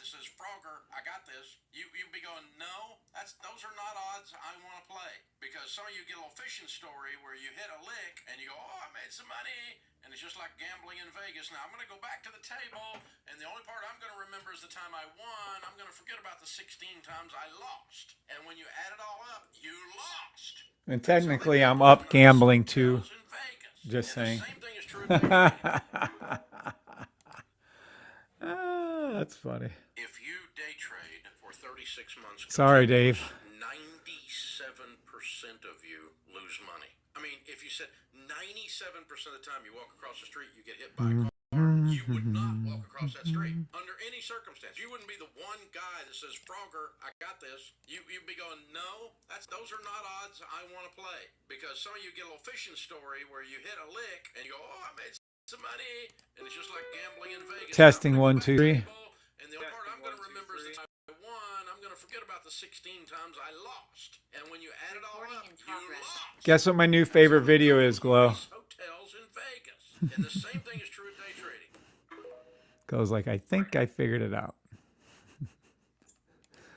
says, Frogger, I got this. You'd be going, no, those are not odds I want to play. Because some of you get a little fishing story where you hit a lick and you go, oh, I made some money. And it's just like gambling in Vegas. Now I'm going to go back to the table, and the only part I'm going to remember is the time I won. I'm going to forget about the 16 times I lost. And when you add it all up, you lost. And technically, I'm up gambling too. Just saying. The same thing is true of day That's funny. If you day trade for 36 months, sorry, Dave. 97% of you lose money. I mean, if you said 97% of the time you walk across the street, you get hit by a car, you would not walk across that street under any circumstance. You wouldn't be the one guy that says, Frogger, I got this. You'd be going, no, those are not odds I want to play. Because some of you get a little fishing story where you hit a lick and you go, oh, I made some money. And it's just like gambling in Vegas. Testing 1, 2, 3. And the only part I'm going to remember is the time I won. I'm going to forget about the 16 times I lost. And when you add it all up, you lost. Guess what my new favorite video is, Glow? Hotels in Vegas. And the same thing is true of day trading. Goes like, I think I figured it out.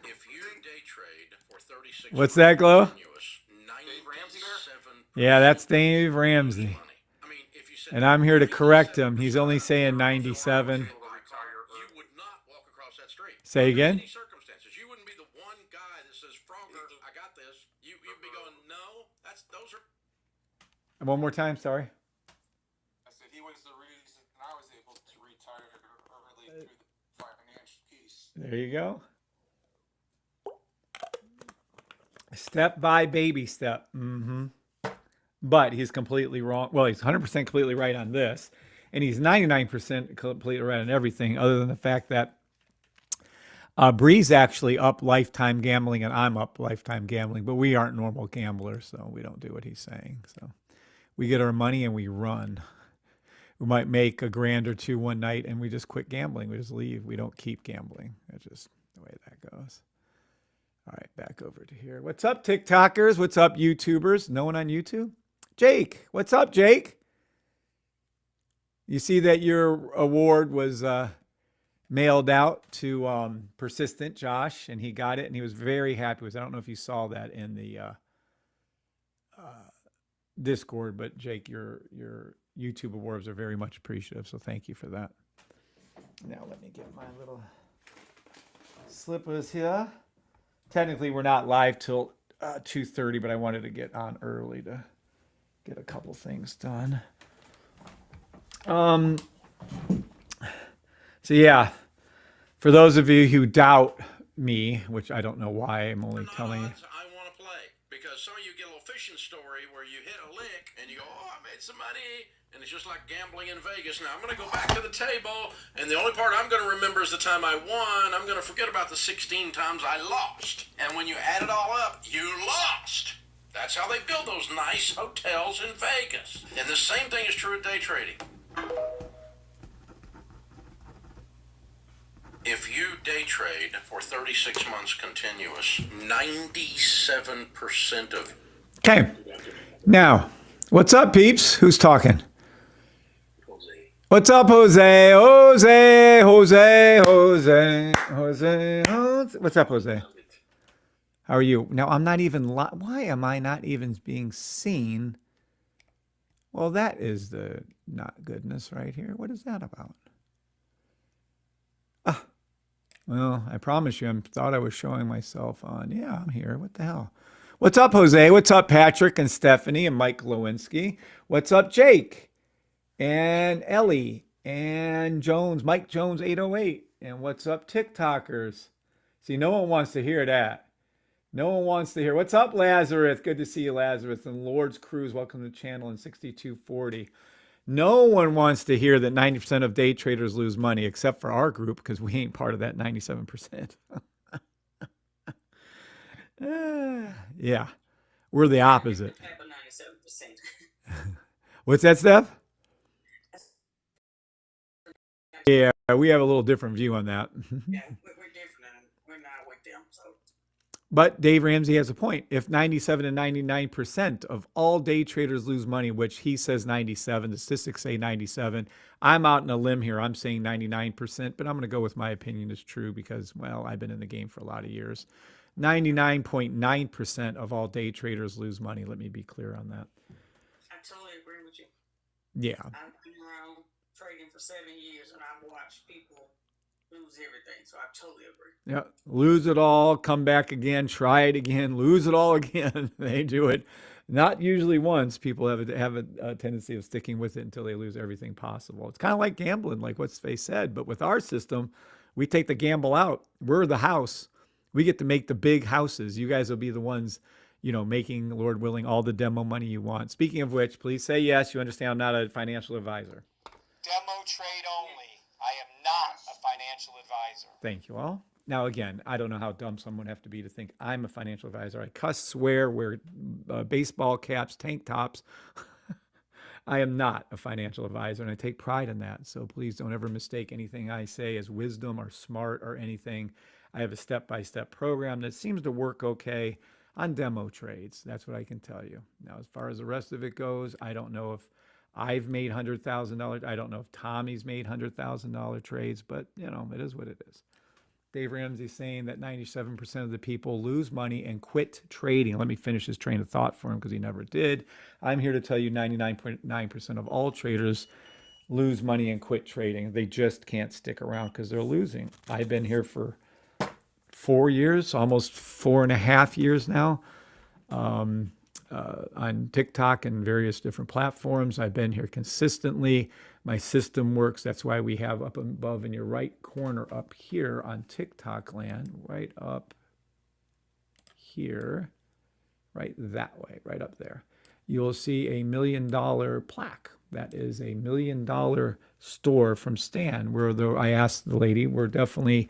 If you day trade for 36 what's that, Glow? Yeah, that's Dave Ramsey. And I'm here to correct him. He's only saying 97. Say again? You wouldn't be the one guy that says, Frogger, I got this. You'd be going, no, those are. One more time, sorry. I said he was the reason I was able to retire early through the financial piece. There you go. Step by baby step. But he's completely wrong. Well, he's 100% completely right on this. And he's 99% completely right on everything, other than the fact that Bree's actually up lifetime gambling and I'm up lifetime gambling. But we aren't normal gamblers, so we don't do what he's saying. So we get our money and we run. We might make $1,000 or $2,000 one night and we just quit gambling. We just leave. We don't keep gambling. That's just the way that goes. All right, back over to here. What's up, TikTokers? What's up, YouTubers? No one on YouTube? Jake, what's up, Jake? You see that your award was mailed out to Persistent Josh, and he got it, and he was very happy with it. I don't know if you saw that in the Discord, but Jake, your YouTube awards are very much appreciative, so thank you for that. Now let me get my little slippers here. Technically, we're not live till 2:30, but I wanted to get on early to get a couple things done. So yeah, for those of you who doubt me, which I don't know why, I'm only telling you. I want to play because some of you get a little fishing story where you hit a lick and you go, oh, I made some money. And it's just like gambling in Vegas. Now I'm going to go back to the table, and the only part I'm going to remember is the time I won. I'm going to forget about the 16 times I lost. And when you add it all up, you lost. That's how they build those nice hotels in Vegas. And the same thing is true of day trading. If you day trade for 36 months continuous, 97% of... Okay. Now, what's up, peeps? Who's talking? What's up, Jose? Jose. What's up, Jose? How are you? Now, I'm not even... Why am I not even being seen? Well, that is the not goodness right here. What is that about? Well, I promise you, I thought I was showing myself on. Yeah, I'm here. What the hell? What's up, Jose? What's up, Patrick and Stephanie and Mike Lewinsky? What's up, Jake? And Ellie and Jones, Mike Jones 808. And what's up, TikTokers? See, no one wants to hear that. No one wants to hear. What's up, Lazarus? Good to see you, Lazarus. And Lord's Cruise, welcome to the channel in 6240. No one wants to hear that 90% of day traders lose money, except for our group, because we ain't part of that 97%. Yeah, we're the opposite. What's that, Steph? Yeah, we have a little different view on that. Yeah, we're different. We're not with them. So. But Dave Ramsey has a point. If 97 and 99% of all day traders lose money, which he says 97, the statistics say 97, I'm out in a limb here. I'm saying 99%, but I'm going to go with my opinion is true because, well, I've been in the game for a lot of years. 99.9% of all day traders lose money. Let me be clear on that. I totally agree with you. Yeah. I've been around trading for 7 years, and I've watched people lose everything. So I totally agree. Yeah. Lose it all, come back again, try it again, lose it all again. They do it. Not usually once. People have a tendency of sticking with it until they lose everything possible. It's kind of like gambling, like what's face said. But with our system, we take the gamble out. We're the house. We get to make the big houses. You guys will be the ones, making, Lord willing, all the demo money you want. Speaking of which, please say yes. You understand I'm not a financial advisor. Demo trade only. I am not a financial advisor. Thank you all. Now, again, I don't know how dumb someone would have to be to think I'm a financial advisor. I cuss, swear, wear baseball caps, tank tops. I am not a financial advisor, and I take pride in that. So please don't ever mistake anything I say as wisdom or smart or anything. I have a step-by-step program that seems to work okay on demo trades. That's what I can tell you. Now, as far as the rest of it goes, I don't know if I've made $100,000. I don't know if Tommy's made $100,000 trades, but, it is what it is. Dave Ramsey saying that 97% of the people lose money and quit trading. Let me finish his train of thought for him because he never did. I'm here to tell you 99.9% of all traders lose money and quit trading. They just can't stick around because they're losing. I've been here for 4 years, almost 4.5 years now, on TikTok and various different platforms. I've been here consistently. My system works. That's why we have up above in your right corner up here on TikTok land, right up here, right that way, right up there. You'll see a $1 million plaque. That is a $1 million store from Stan, where I asked the lady, we're definitely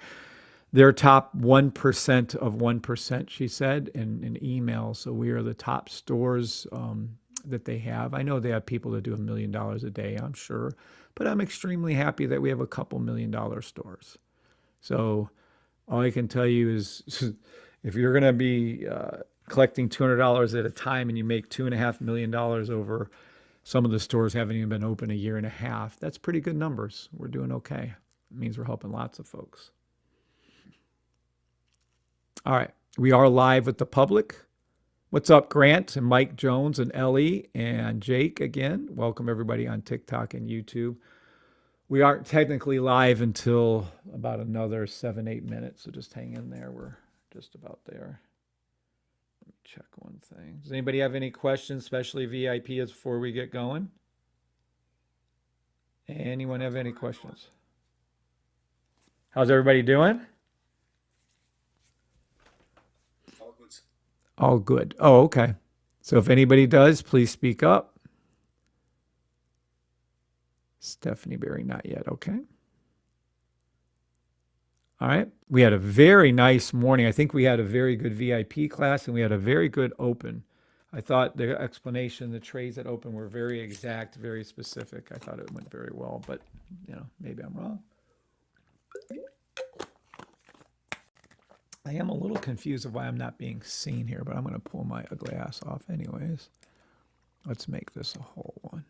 their top 1% of 1%, she said in an email. So we are the top stores that they have. I know they have people that do $1 million a day, I'm sure, but I'm extremely happy that we have a couple $1 million stores. So all I can tell you is if you're going to be collecting $200 at a time and you make $2.5 million over, some of the stores haven't even been open a year and a half. That's pretty good numbers. We're doing okay. It means we're helping lots of folks. All right. We are live with the public. What's up, Grant and Mike Jones and Ellie and Jake again? Welcome everybody on TikTok and YouTube. We aren't technically live until about another 7-8 minutes, so just hang in there. We're just about there. Let me check one thing. Does anybody have any questions, especially VIPs, before we get going? Anyone have any questions? How's everybody doing? All good. Oh, okay. So if anybody does, please speak up. Stephanie Berry, not yet. Okay. All right. We had a very nice morning. I think we had a very good VIP class and we had a very good open. I thought the explanation, the trades that open were very exact, very specific. I thought it went very well, but maybe I'm wrong. I am a little confused of why I'm not being seen here, but I'm going to pull my ugly ass off anyways. Let's make this a whole one.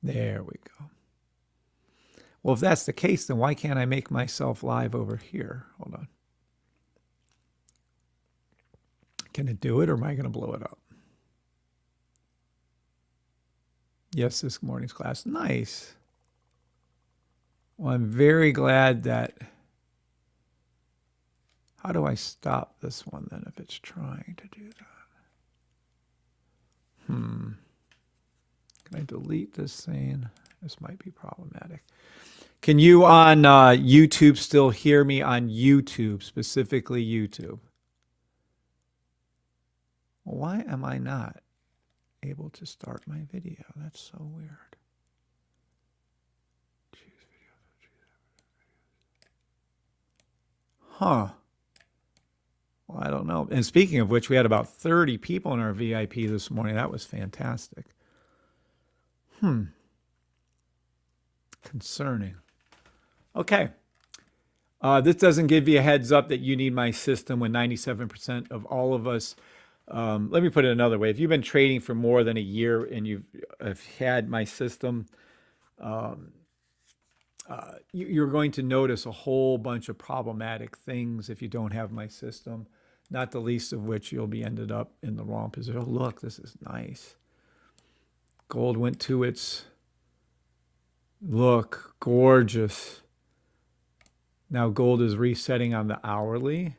There we go. Well, if that's the case, then why can't I make myself live over here? Hold on. Can it do it, or am I going to blow it up? Yes, this morning's class. Nice. Well, I'm very glad that... How do I stop this one then if it's trying to do that? Can I delete this thing? This might be problematic. Can you on YouTube still hear me on YouTube, specifically YouTube? Well, why am I not able to start my video? That's so weird. Choose video. Huh. Well, I don't know. And speaking of which, we had about 30 people in our VIP this morning. That was fantastic. Concerning. Okay. This doesn't give you a heads up that you need my system when 97% of all of us. Let me put it another way. If you've been trading for more than a year and you've have had my system, you're going to notice a whole bunch of problematic things if you don't have my system, not the least of which you'll be ended up in the wrong position. Oh, look, this is nice. Gold went to its, look, gorgeous. Now gold is resetting on the hourly.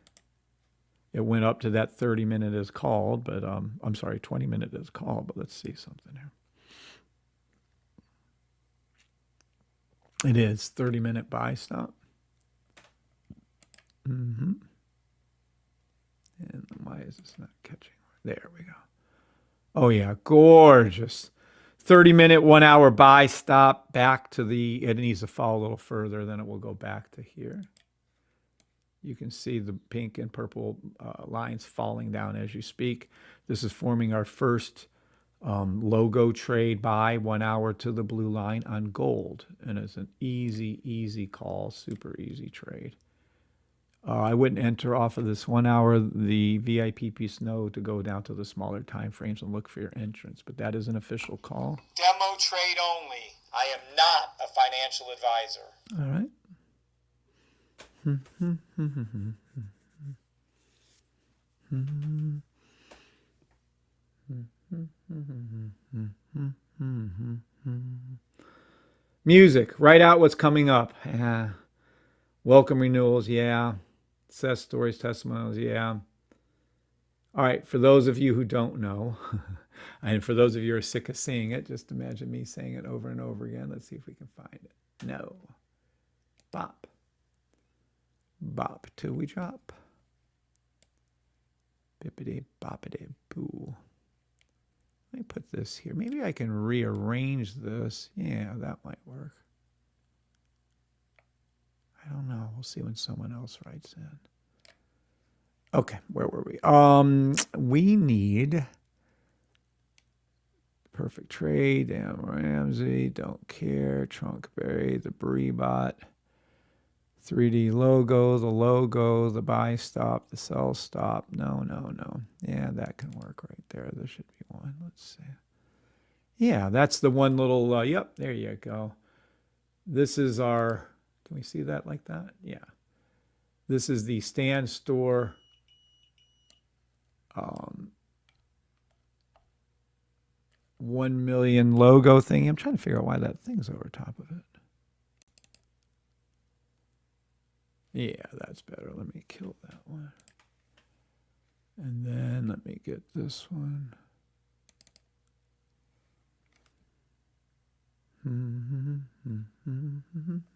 It went up to that 30-minute as called, but I'm sorry, 20-minute as called, but let's see something here. It is 30-minute buy stop. And why is this not catching? There we go. Oh yeah, gorgeous. 30-minute, 1 hour buy stop back to the, it needs to fall a little further, then it will go back to here. You can see the pink and purple lines falling down as you speak. This is forming our first logo trade buy 1 hour to the blue line on gold. And it's an easy call, super easy trade. I wouldn't enter off of this 1 hour, the VIP piece no to go down to the smaller time frames and look for your entrance, but that is an official call. Demo trade only. I am not a financial advisor. All right. Music, write out what's coming up. Welcome renewals, yeah. Success stories, testimonials, yeah. All right, for those of you who don't know, and for those of you who are sick of seeing it, just imagine me saying it over and over again. Let's see if we can find it. No. Bop. Bop till we drop. Bippity boppity boo. Let me put this here. Maybe I can rearrange this. Yeah, that might work. I don't know. We'll see when someone else writes in. Okay, where were we? We need perfect trade. Damn Ramsey. Don't care. Trunkberry. The Breebot. 3D logo. The logo. The buy stop. The sell stop. No. Yeah, that can work right there. There should be one. Let's see. Yeah, that's the one little. Yep, there you go. This is our. Can we see that like that? Yeah. This is the Stan Store 1 million logo thing. I'm trying to figure out why that thing's over top of it. Yeah, that's better. Let me kill that one. And then let me get this one.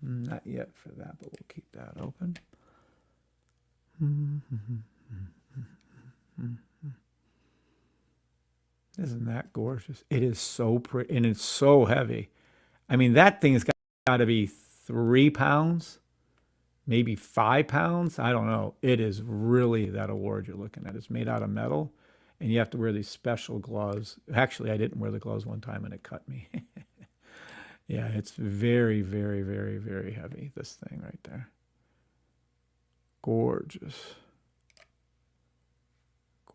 Not yet for that, but we'll keep that open. Isn't that gorgeous? It is so pretty, and it's so heavy. I mean, that thing's got to be 3 pounds, maybe 5 pounds. I don't know. It is really that award you're looking at. It's made out of metal, and you have to wear these special gloves. Actually, I didn't wear the gloves one time, and it cut me. Yeah, it's very heavy, this thing right there. Gorgeous.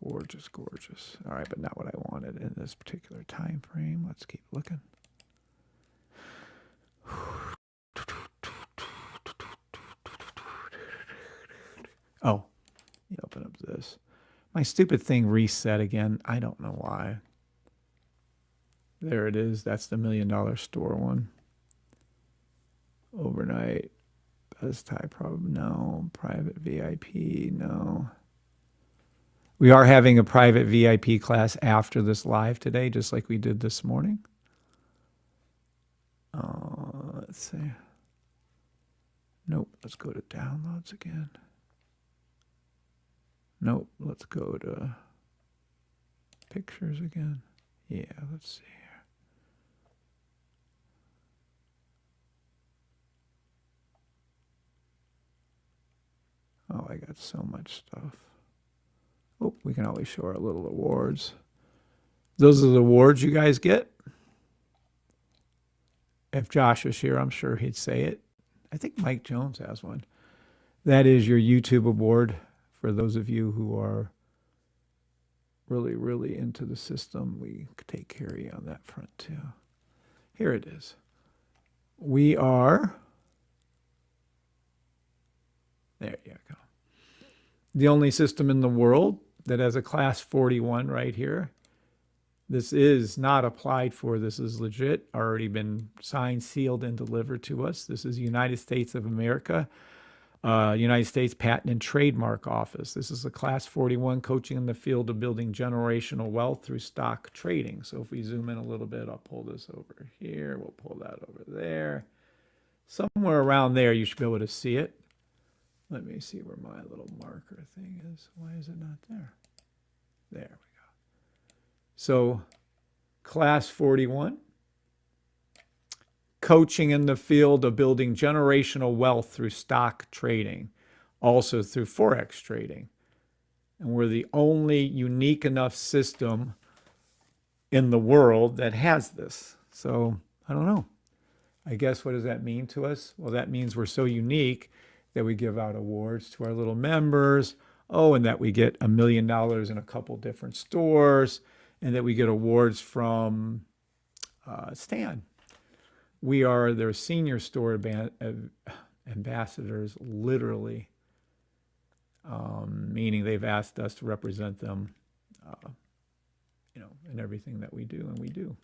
Gorgeous. All right, but not what I wanted in this particular time frame. Let's keep looking. Oh, you open up this. My stupid thing reset again. I don't know why. There it is. That's the $1 million store one. Overnight. Best type problem. No. Private VIP. No. We are having a private VIP class after this live today, just like we did this morning. Let's see. Nope. Let's go to downloads again. Nope. Let's go to pictures again. Yeah, let's see. Oh, I got so much stuff. Oh, we can always show our little awards. Those are the awards you guys get. If Josh was here, I'm sure he'd say it. I think Mike Jones has one. That is your YouTube award for those of you who are really, really into the system. We take care of you on that front too. Here it is. We are, there you go, the only system in the world that has a class 41 right here. This is not applied for. This is legit, already been signed, sealed, and delivered to us. This is United States of America, United States Patent and Trademark Office. This is a class 41 coaching in the field of building generational wealth through stock trading. So if we zoom in a little bit, I'll pull this over here. We'll pull that over there. Somewhere around there, you should be able to see it. Let me see where my little marker thing is. Why is it not there? There we go. So class 41, coaching in the field of building generational wealth through stock trading, also through Forex trading. And we're the only unique enough system in the world that has this. So I don't know. I guess what does that mean to us? Well, that means we're so unique that we give out awards to our little members. Oh, and that we get $1 million in a couple different stores, and that we get awards from Stan. We are their senior store ambassadors, literally, meaning they've asked us to represent them, in everything that we do, and we do.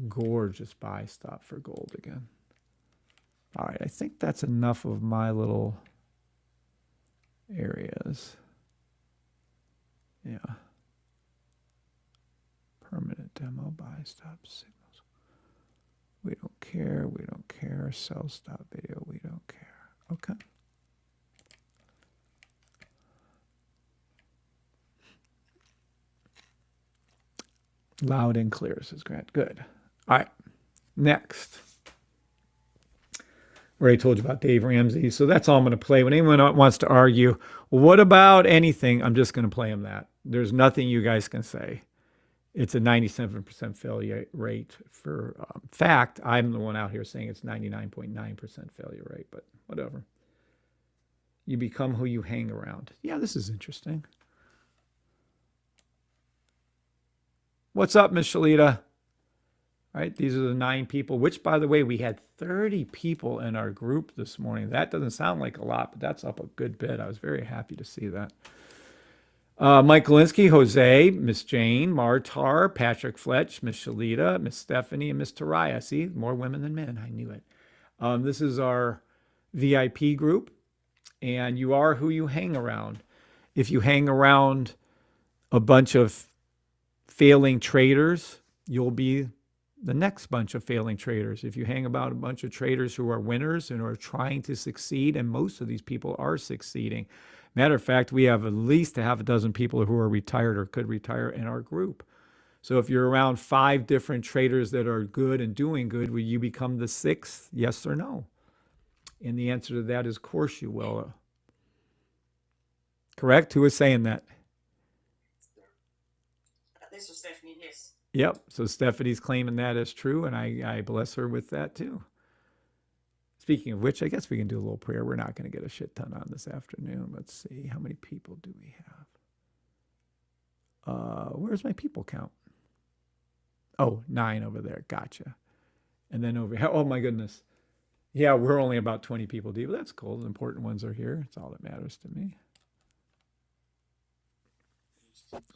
Gorgeous buy stop for gold again. All right, I think that's enough of my little areas. Yeah. Permanent demo, buy stop signals. We don't care, we don't care. Sell stop video, we don't care. Okay. Loud and clear, says Grant. Good. All right. Next. Already told you about Dave Ramsey. So that's all I'm going to play. When anyone wants to argue, well, what about anything? I'm just going to play them that. There's nothing you guys can say. It's a 97% failure rate. For fact, I'm the one out here saying it's 99.9% failure rate, but whatever. You become who you hang around. Yeah, this is interesting. What's up, Miss Shalita? All right, these are the 9 people, which, by the way, we had 30 people in our group this morning. That doesn't sound like a lot, but that's up a good bit. I was very happy to see that. Mike Galinsky, Jose, Miss Jane, Martar, Patrick Fletch, Miss Shalita, Miss Stephanie, and Miss Taraya. See, more women than men. I knew it. This is our VIP group, and you are who you hang around. If you hang around a bunch of failing traders, you'll be the next bunch of failing traders. If you hang about a bunch of traders who are winners and are trying to succeed, and most of these people are succeeding. Matter of fact, we have at least a half a dozen people who are retired or could retire in our group. So if you're around 5 different traders that are good and doing good, will you become the 6th? Yes or no? And the answer to that is, of course you will. Correct? Who is saying that? This was Stephanie, yes. Yep. So Stephanie's claiming that is true, and I bless her with that too. Speaking of which, I guess we can do a little prayer. We're not going to get a shit ton on this afternoon. Let's see. How many people do we have? Where's my people count? Oh, 9 over there. Gotcha. And then over here. Oh, my goodness. Yeah, we're only about 20 people deep. That's cool. The important ones are here. It's all that matters to me.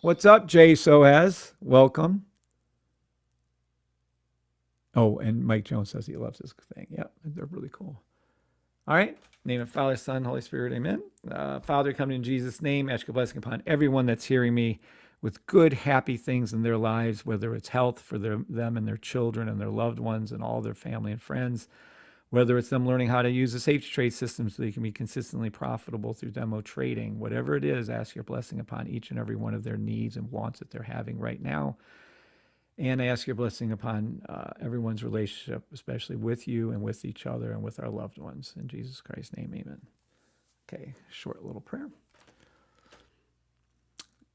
What's up, Jay Soaz? Welcome. Oh, and Mike Jones says he loves this thing. Yep, they're really cool. All right. Name of Father, Son, Holy Spirit. Amen. Father, come in Jesus' name. Ask your blessing upon everyone that's hearing me with good, happy things in their lives, whether it's health for them and their children and their loved ones and all their family and friends, whether it's them learning how to use the safety trade system so they can be consistently profitable through demo trading. Whatever it is, ask your blessing upon each and every one of their needs and wants that they're having right now. And I ask your blessing upon everyone's relationship, especially with you and with each other and with our loved ones. In Jesus Christ's name, amen. Okay, short little prayer.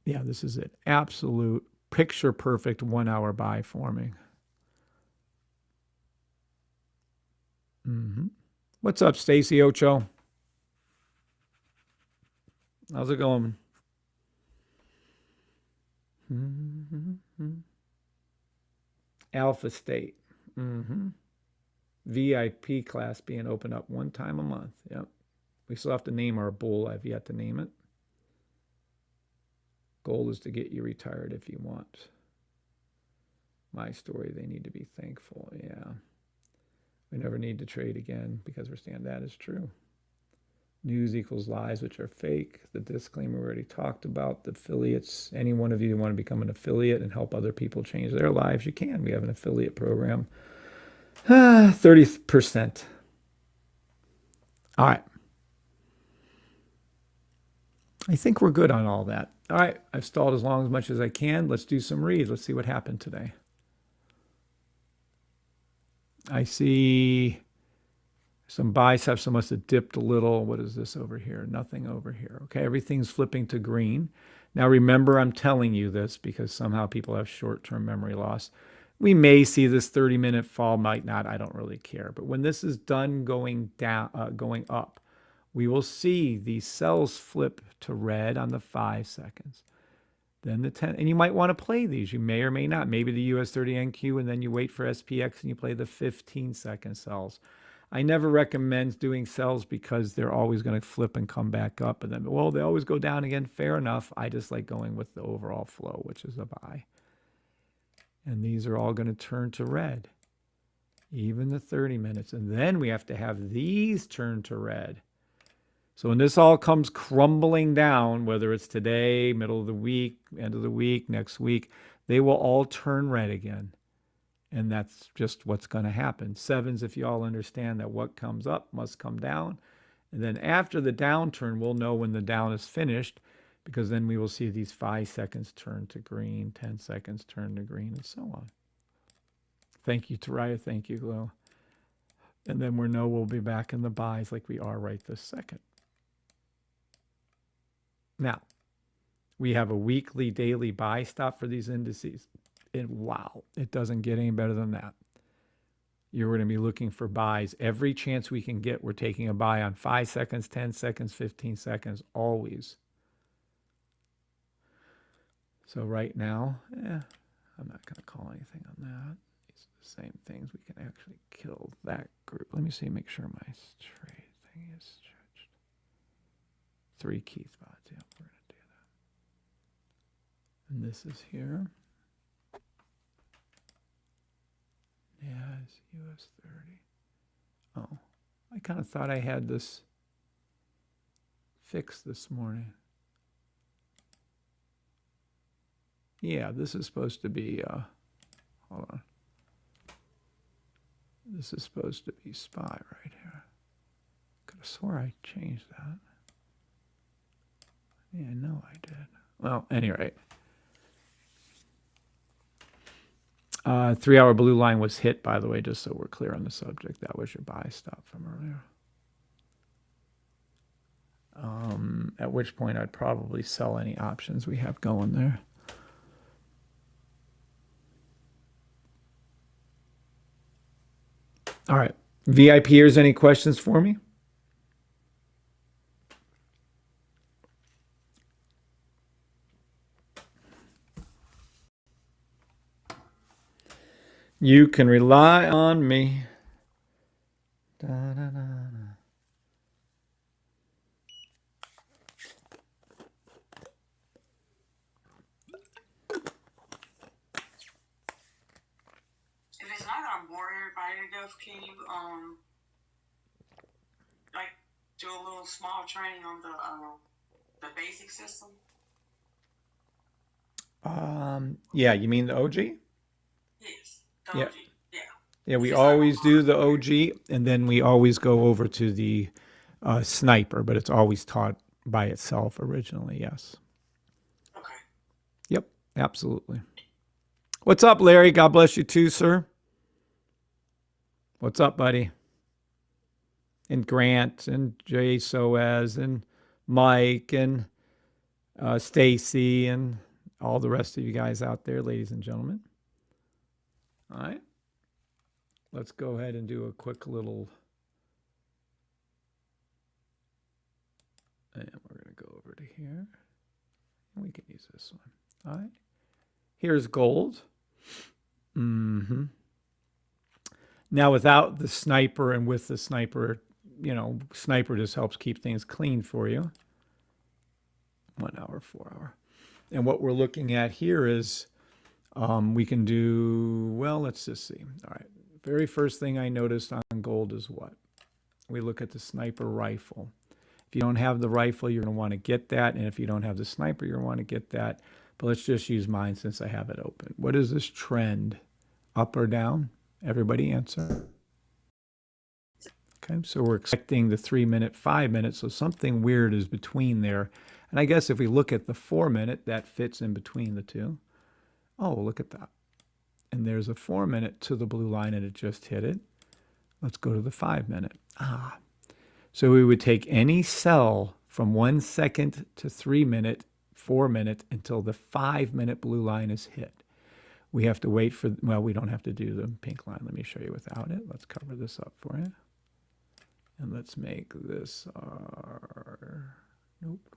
Yeah, this is it. Absolute picture perfect 1 hour buy forming. What's up, Stacy Ocho? How's it going? Alpha State. VIP class being opened up one time a month. Yep. We still have to name our bowl. I've yet to name it. Goal is to get you retired if you want. My story, they need to be thankful. Yeah. We never need to trade again because we're saying that is true. News equals lies, which are fake. The disclaimer we already talked about. The affiliates, any one of you who want to become an affiliate and help other people change their lives, you can. We have an affiliate program. 30%. All right. I think we're good on all that. All right. I've stalled as much as I can. Let's do some reads. Let's see what happened today. I see some biceps must have dipped a little. What is this over here? Nothing over here. Okay, everything's flipping to green. Now remember, I'm telling you this because somehow people have short-term memory loss. We may see this 30-minute fall, might not. I don't really care. But when this is done going down, going up, we will see these cells flip to red on the 5 seconds. Then the 10, and you might want to play these. You may or may not. Maybe the US30NQ, and then you wait for SPX and you play the 15-second cells. I never recommend doing cells because they're always going to flip and come back up. And then, well, they always go down again. Fair enough. I just like going with the overall flow, which is a buy. And these are all going to turn to red, even the 30 minutes. And then we have to have these turn to red. So when this all comes crumbling down, whether it's today, middle of the week, end of the week, next week, they will all turn red again. And that's just what's going to happen. Sevens, if you all understand that what comes up must come down. And then after the downturn, we'll know when the down is finished, because then we will see these 5 seconds turn to green, 10 seconds turn to green, and so on. Thank you, Taraya. Thank you, Glow. And then we'll be back in the buys like we are right this second. Now, we have a weekly, daily buy stop for these indices. And wow, it doesn't get any better than that. You're going to be looking for buys. Every chance we can get, we're taking a buy on 5 seconds, 10 seconds, 15 seconds, always. So right now, I'm not going to call anything on that. These are the same things. We can actually kill that group. Let me see, make sure my trade thing is stretched. 3 key spots. Yeah, we're going to do that. And this is here. Yeah, it's US 30. Oh, I kind of thought I had this fixed this morning. Yeah, this is supposed to be, hold on. This is supposed to be SPY right here. Could have swore I changed that. Yeah, I know I did. Well, at any rate. 3-hour blue line was hit, by the way, just so we're clear on the subject. That was your buy stop from earlier. At which point I'd probably sell any options we have going there. All right. VIPers, any questions for me? You can rely on me. Da, da, da, da. If it's not gonna bore everybody to death, can you like do a little small training on the basic system? Yeah, you mean the OG? Yes. The Yeah. OG. Yeah. Yeah, we always do the OG, and then we always go over to the sniper, but it's always taught by itself originally, yes. Okay. Yep, absolutely. What's up, Larry? God bless you too, sir. What's up, buddy? And Grant and Jay Soaz and Mike and Stacy and all the rest of you guys out there, ladies and gentlemen. All right. Let's go ahead and do a quick little And we're going to go over to here. We can use this one. All right. Here's gold. Mm-hmm. Now, without the sniper and with the sniper, you know, sniper just helps keep things clean for you. 1 hour, 4 hour. And what we're looking at here is we can do, well, let's just see. All right. Very first thing I noticed on gold is what? We look at the sniper rifle. If you don't have the rifle, you're going to want to get that. And if you don't have the sniper, you're going to want to get that. But let's just use mine since I have it open. What is this trend? Up or down? Everybody answer. Okay, so we're expecting the 3 minute, 5 minutes. So something weird is between there. And I guess if we look at the 4 minute, that fits in between the two. Oh, look at that. And there's a 4 minute to the blue line and it just hit it. Let's go to the 5 minute. Ah. So we would take any cell from 1 second to 3 minute, 4 minute until the 5 minute blue line is hit. We have to wait for, well, we don't have to do the pink line. Let me show you without it. Let's cover this up for you. And let's make this our, nope,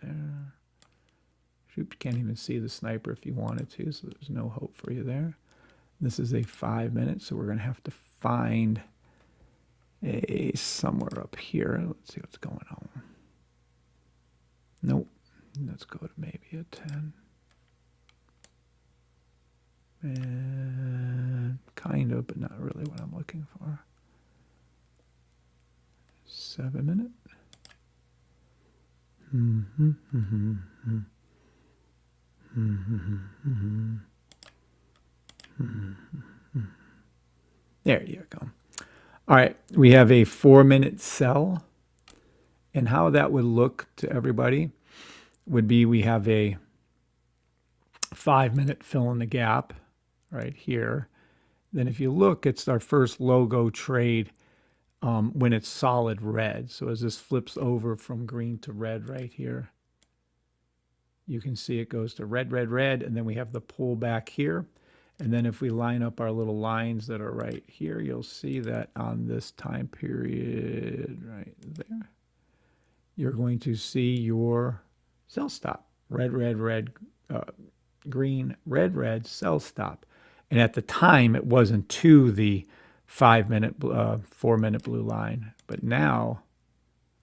there. Shoot, you can't even see the sniper if you wanted to, so there's no hope for you there. This is a 5 minute, so we're going to have to find a somewhere up here. Let's see what's going on. Nope. Let's go to maybe a 10. And kind of, but not really what I'm looking for. 7 minute. There you go. All right, we have a 4 minute cell. And how that would look to everybody would be we have a 5 minute fill in the gap right here. Then if you look, it's our first logo trade when it's solid red. So as this flips over from green to red right here, you can see it goes to red, red, red, and then we have the pullback here. And then if we line up our little lines that are right here, you'll see that on this time period right there, you're going to see your sell stop. Red, red, red, green, red, red, sell stop. And at the time, it wasn't to the 5 minute, 4 minute blue line. But now,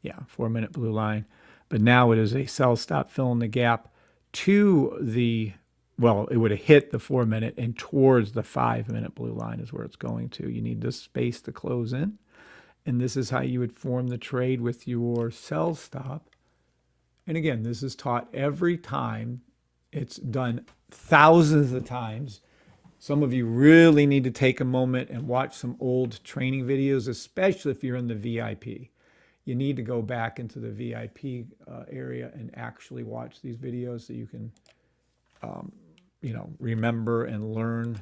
yeah, 4 minute blue line. But now it is a sell stop fill in the gap to the, well, it would have hit the 4 minute and towards the 5 minute blue line is where it's going to. You need this space to close in. And this is how you would form the trade with your sell stop. And again, this is taught every time. It's done thousands of times. Some of you really need to take a moment and watch some old training videos, especially if you're in the VIP. You need to go back into the VIP area and actually watch these videos so you can, you know, remember and learn.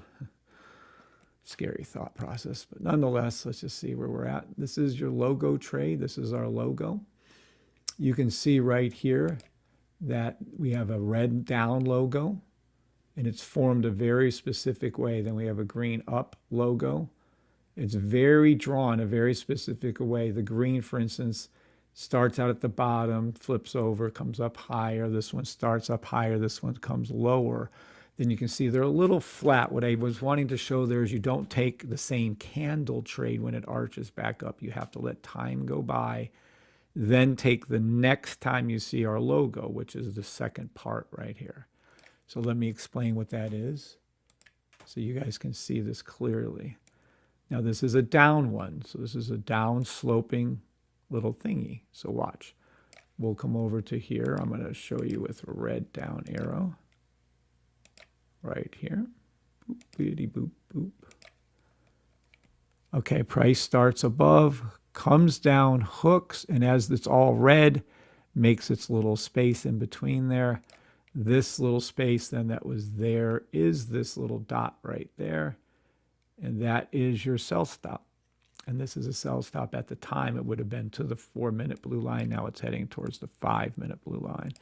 Scary thought process, but nonetheless, let's just see where we're at. This is your logo trade. This is our logo. You can see right here that we have a red down logo, and it's formed a very specific way. Then we have a green up logo. It's very drawn a very specific way. The green, for instance, starts out at the bottom, flips over, comes up higher. This one starts up higher. This one comes lower. Then you can see they're a little flat. What I was wanting to show there is you don't take the same candle trade when it arches back up. You have to let time go by. Then take the next time you see our logo, which is the second part right here. So let me explain what that is so you guys can see this clearly. Now this is a down one. So this is a down sloping little thingy. So watch. We'll come over to here. I'm going to show you with a red down arrow. Right here. Boop, boopity, boop, boop. Okay, price starts above, comes down, hooks, and as it's all red, makes its little space in between there. This little space then that was there is this little dot right there. And that is your sell stop. And this is a sell stop. At the time, it would have been to the 4 minute blue line. Now it's heading towards the 5 minute blue line.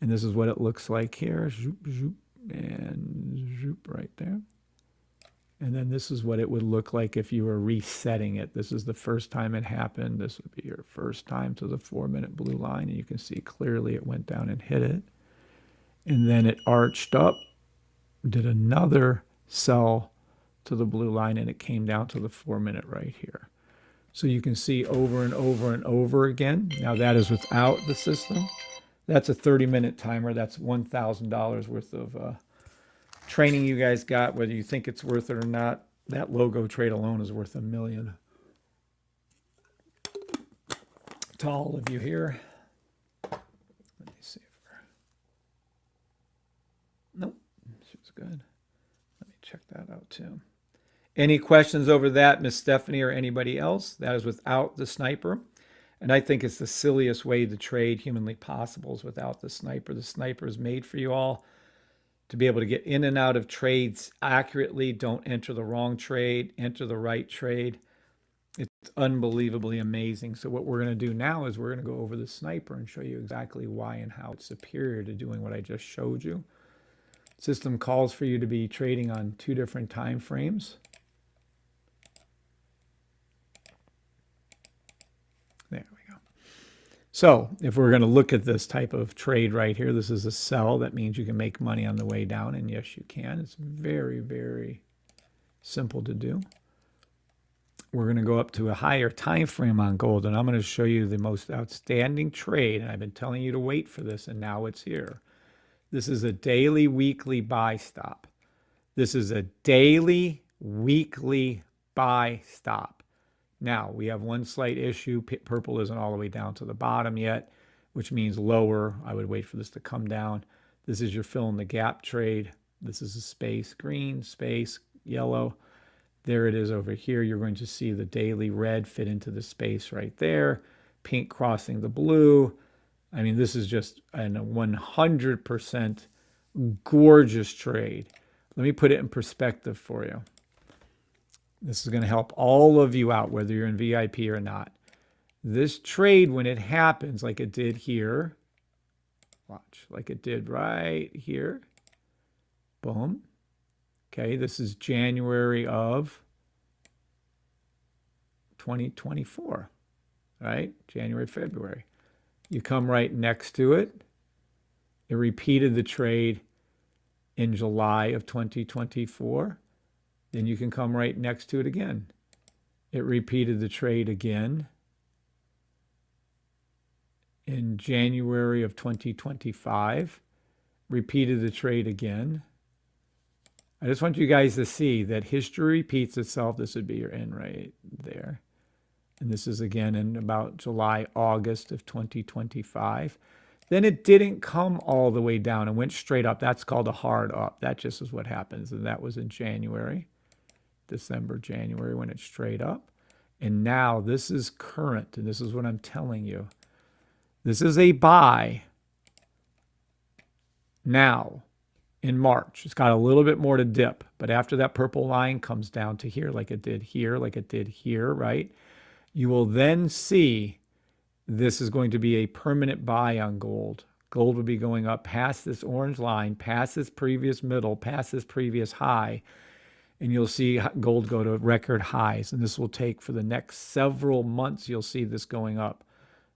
And this is what it looks like here. Zoop, zoop. And zoop right there. And then this is what it would look like if you were resetting it. This is the first time it happened. This would be your first time to the 4-minute blue line. And you can see clearly it went down and hit it. And then it arched up, did another sell to the blue line, and it came down to the 4-minute right here. So you can see over and over and over again. Now that is without the system. That's a 30-minute timer. That's $1,000 worth of training you guys got, whether you think it's worth it or not. That logo trade alone is worth $1 million. To all of you here. Let me see if nope, she's good. Let me check that out too. Any questions over that, Miss Stephanie or anybody else? That is without the sniper. And I think it's the silliest way to trade humanly possible is without the sniper. The sniper is made for you all to be able to get in and out of trades accurately. Don't enter the wrong trade, enter the right trade. It's unbelievably amazing. So what we're going to do now is we're going to go over the sniper and show you exactly why and how it's superior to doing what I just showed you. System calls for you to be trading on 2 different time frames. There we go. So if we're going to look at this type of trade right here, this is a sell. That means you can make money on the way down. And yes, you can. It's very, very simple to do. We're going to go up to a higher time frame on gold. And I'm going to show you the most outstanding trade. And I've been telling you to wait for this. And now it's here. This is a daily, weekly buy stop. This is a daily, weekly buy stop. Now, we have one slight issue. Purple isn't all the way down to the bottom yet, which means lower. I would wait for this to come down. This is your fill in the gap trade. This is a space green, space yellow. There it is over here. You're going to see the daily red fit into the space right there. Pink crossing the blue. I mean, this is just a 100% gorgeous trade. Let me put it in perspective for you. This is going to help all of you out, whether you're in VIP or not. This trade, when it happens, like it did here, watch, like it did right here, boom. Okay, this is January of 2024, right? January, February. You come right next to it. It repeated the trade in July of 2024. Then you can come right next to it again. It repeated the trade again in January of 2025. Repeated the trade again. I just want you guys to see that history repeats itself. This would be your end right there. And this is again in about July, August of 2025. Then it didn't come all the way down and went straight up. That's called a hard up. That just is what happens. And that was in January, December, January, when it's straight up. And now this is current. And this is what I'm telling you. This is a buy now in March. It's got a little bit more to dip. But after that purple line comes down to here, like it did here, like it did here, right? You will then see this is going to be a permanent buy on gold. Gold will be going up past this orange line, past this previous middle, past this previous high, and you'll see gold go to record highs. And this will take for the next several months, you'll see this going up.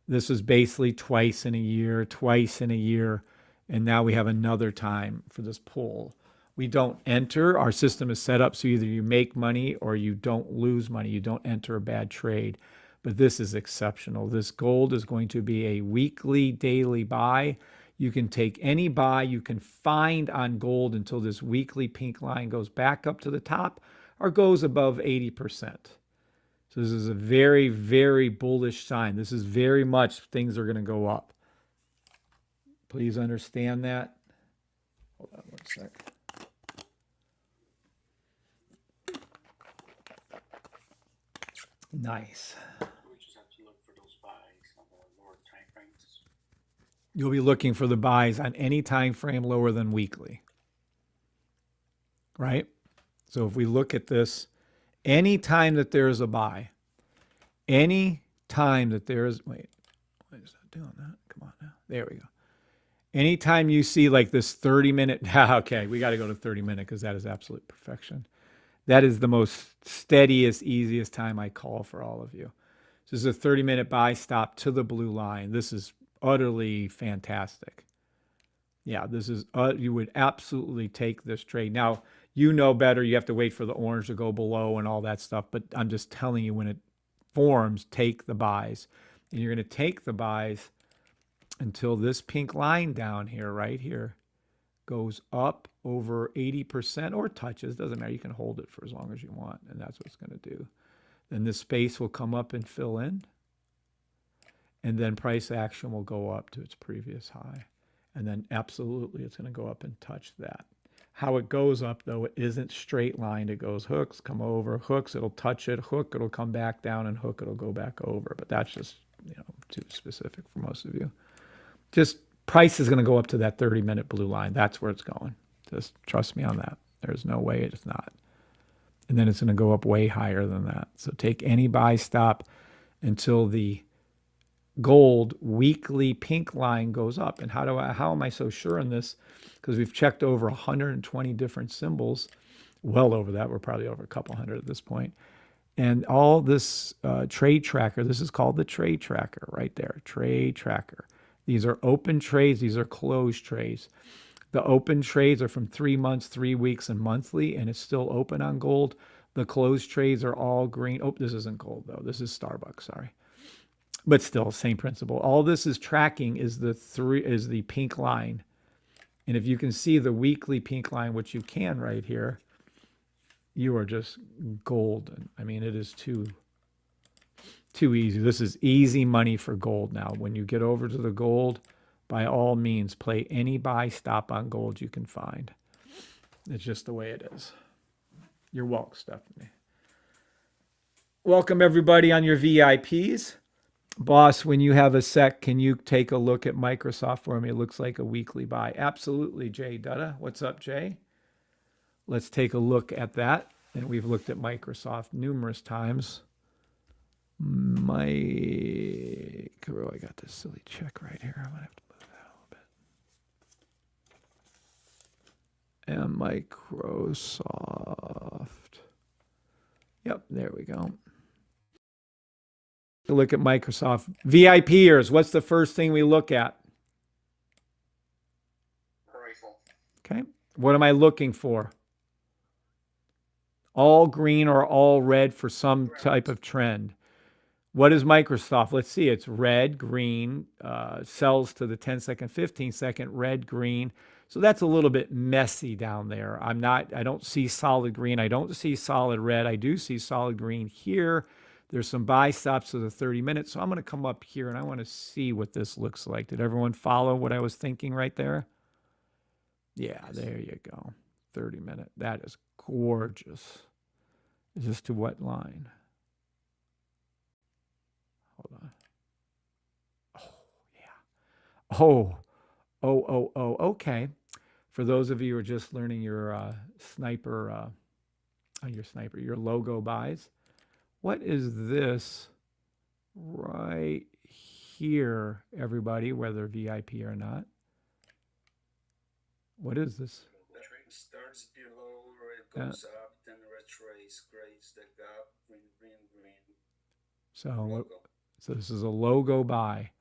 This was basically twice in a year, and now we have another time for this pull. We don't enter. Our system is set up so either you make money or you don't lose money. You don't enter a bad trade. But this is exceptional. This gold is going to be a weekly, daily buy. You can take any buy you can find on gold until this weekly pink line goes back up to the top or goes above 80%. So this is a very, very bullish sign. This is very much things are going to go up. Please understand that. Hold on one sec. Nice. We just have to look for those buys on the lower time frames. You'll be looking for the buys on any time frame lower than weekly. Right? So if we look at this, any time that there is a buy, any time that there is, wait, why is that doing that? Come on now. There we go. Anytime you see like this 30-minute, okay, we got to go to 30-minute because that is absolute perfection. That is the most steadiest, easiest time I call for all of you. This is a 30-minute buy stop to the blue line. This is utterly fantastic. Yeah, this is, you would absolutely take this trade. Now, you know better. You have to wait for the orange to go below and all that stuff. But I'm just telling you, when it forms, take the buys. And you're going to take the buys until this pink line down here, right here, goes up over 80% or touches. Doesn't matter. You can hold it for as long as you want. And that's what it's going to do. Then this space will come up and fill in. And then price action will go up to its previous high. And then absolutely it's going to go up and touch that. How it goes up, though, it isn't straight lined. It goes hooks, come over, hooks, it'll touch it, hook, it'll come back down, and hook, it'll go back over. But that's just, too specific for most of you. Just price is going to go up to that 30-minute blue line. That's where it's going. Just trust me on that. There's no way it's not. And then it's going to go up way higher than that. So take any buy stop until the gold weekly pink line goes up. And how am I so sure in this? Because we've checked over 120 different symbols, well over that. We're probably over a couple hundred at this point. And all this trade tracker, this is called the trade tracker right there, trade tracker. These are open trades. These are closed trades. The open trades are from 3 months, 3 weeks, and monthly, and it's still open on gold. The closed trades are all green. Oh, this isn't gold, though. This is Starbucks, sorry. But still, same principle. All this is tracking is the pink line. And if you can see the weekly pink line, which you can right here, you are just golden. I mean, it is too easy. This is easy money for gold now. When you get over to the gold, by all means, play any buy stop on gold you can find. It's just the way it is. You're welcome, Stephanie. Welcome, everybody, on your VIPs. Boss, when you have a sec, can you take a look at Microsoft for me? It looks like a weekly buy. Absolutely, Jay Dutta. What's up, Jay? Let's take a look at that. And we've looked at Microsoft numerous times. Oh, I got this silly check right here. I'm going to have to move that a little bit. And Microsoft. Yep, there we go. Look at Microsoft. VIPers, what's the first thing we look at? Rifle. Okay. What am I looking for? All green or all red for some type of trend. What is Microsoft? Let's see. It's red, green, sells to the 10-second, 15-second, red, green. So that's a little bit messy down there. I don't see solid green. I don't see solid red. I do see solid green here. There's some buy stops to the 30 minutes. So I'm going to come up here and I want to see what this looks like. Did everyone follow what I was thinking right there? Yeah, there you go. 30 minute. That is gorgeous. Is this to what line? Hold on. Oh, yeah. Okay. For those of you who are just learning your your logo buys, what is this right here, everybody, whether VIP or not? What is this? The trade starts below, red goes up, then retrace, creates the gap, green. So this is a logo buy.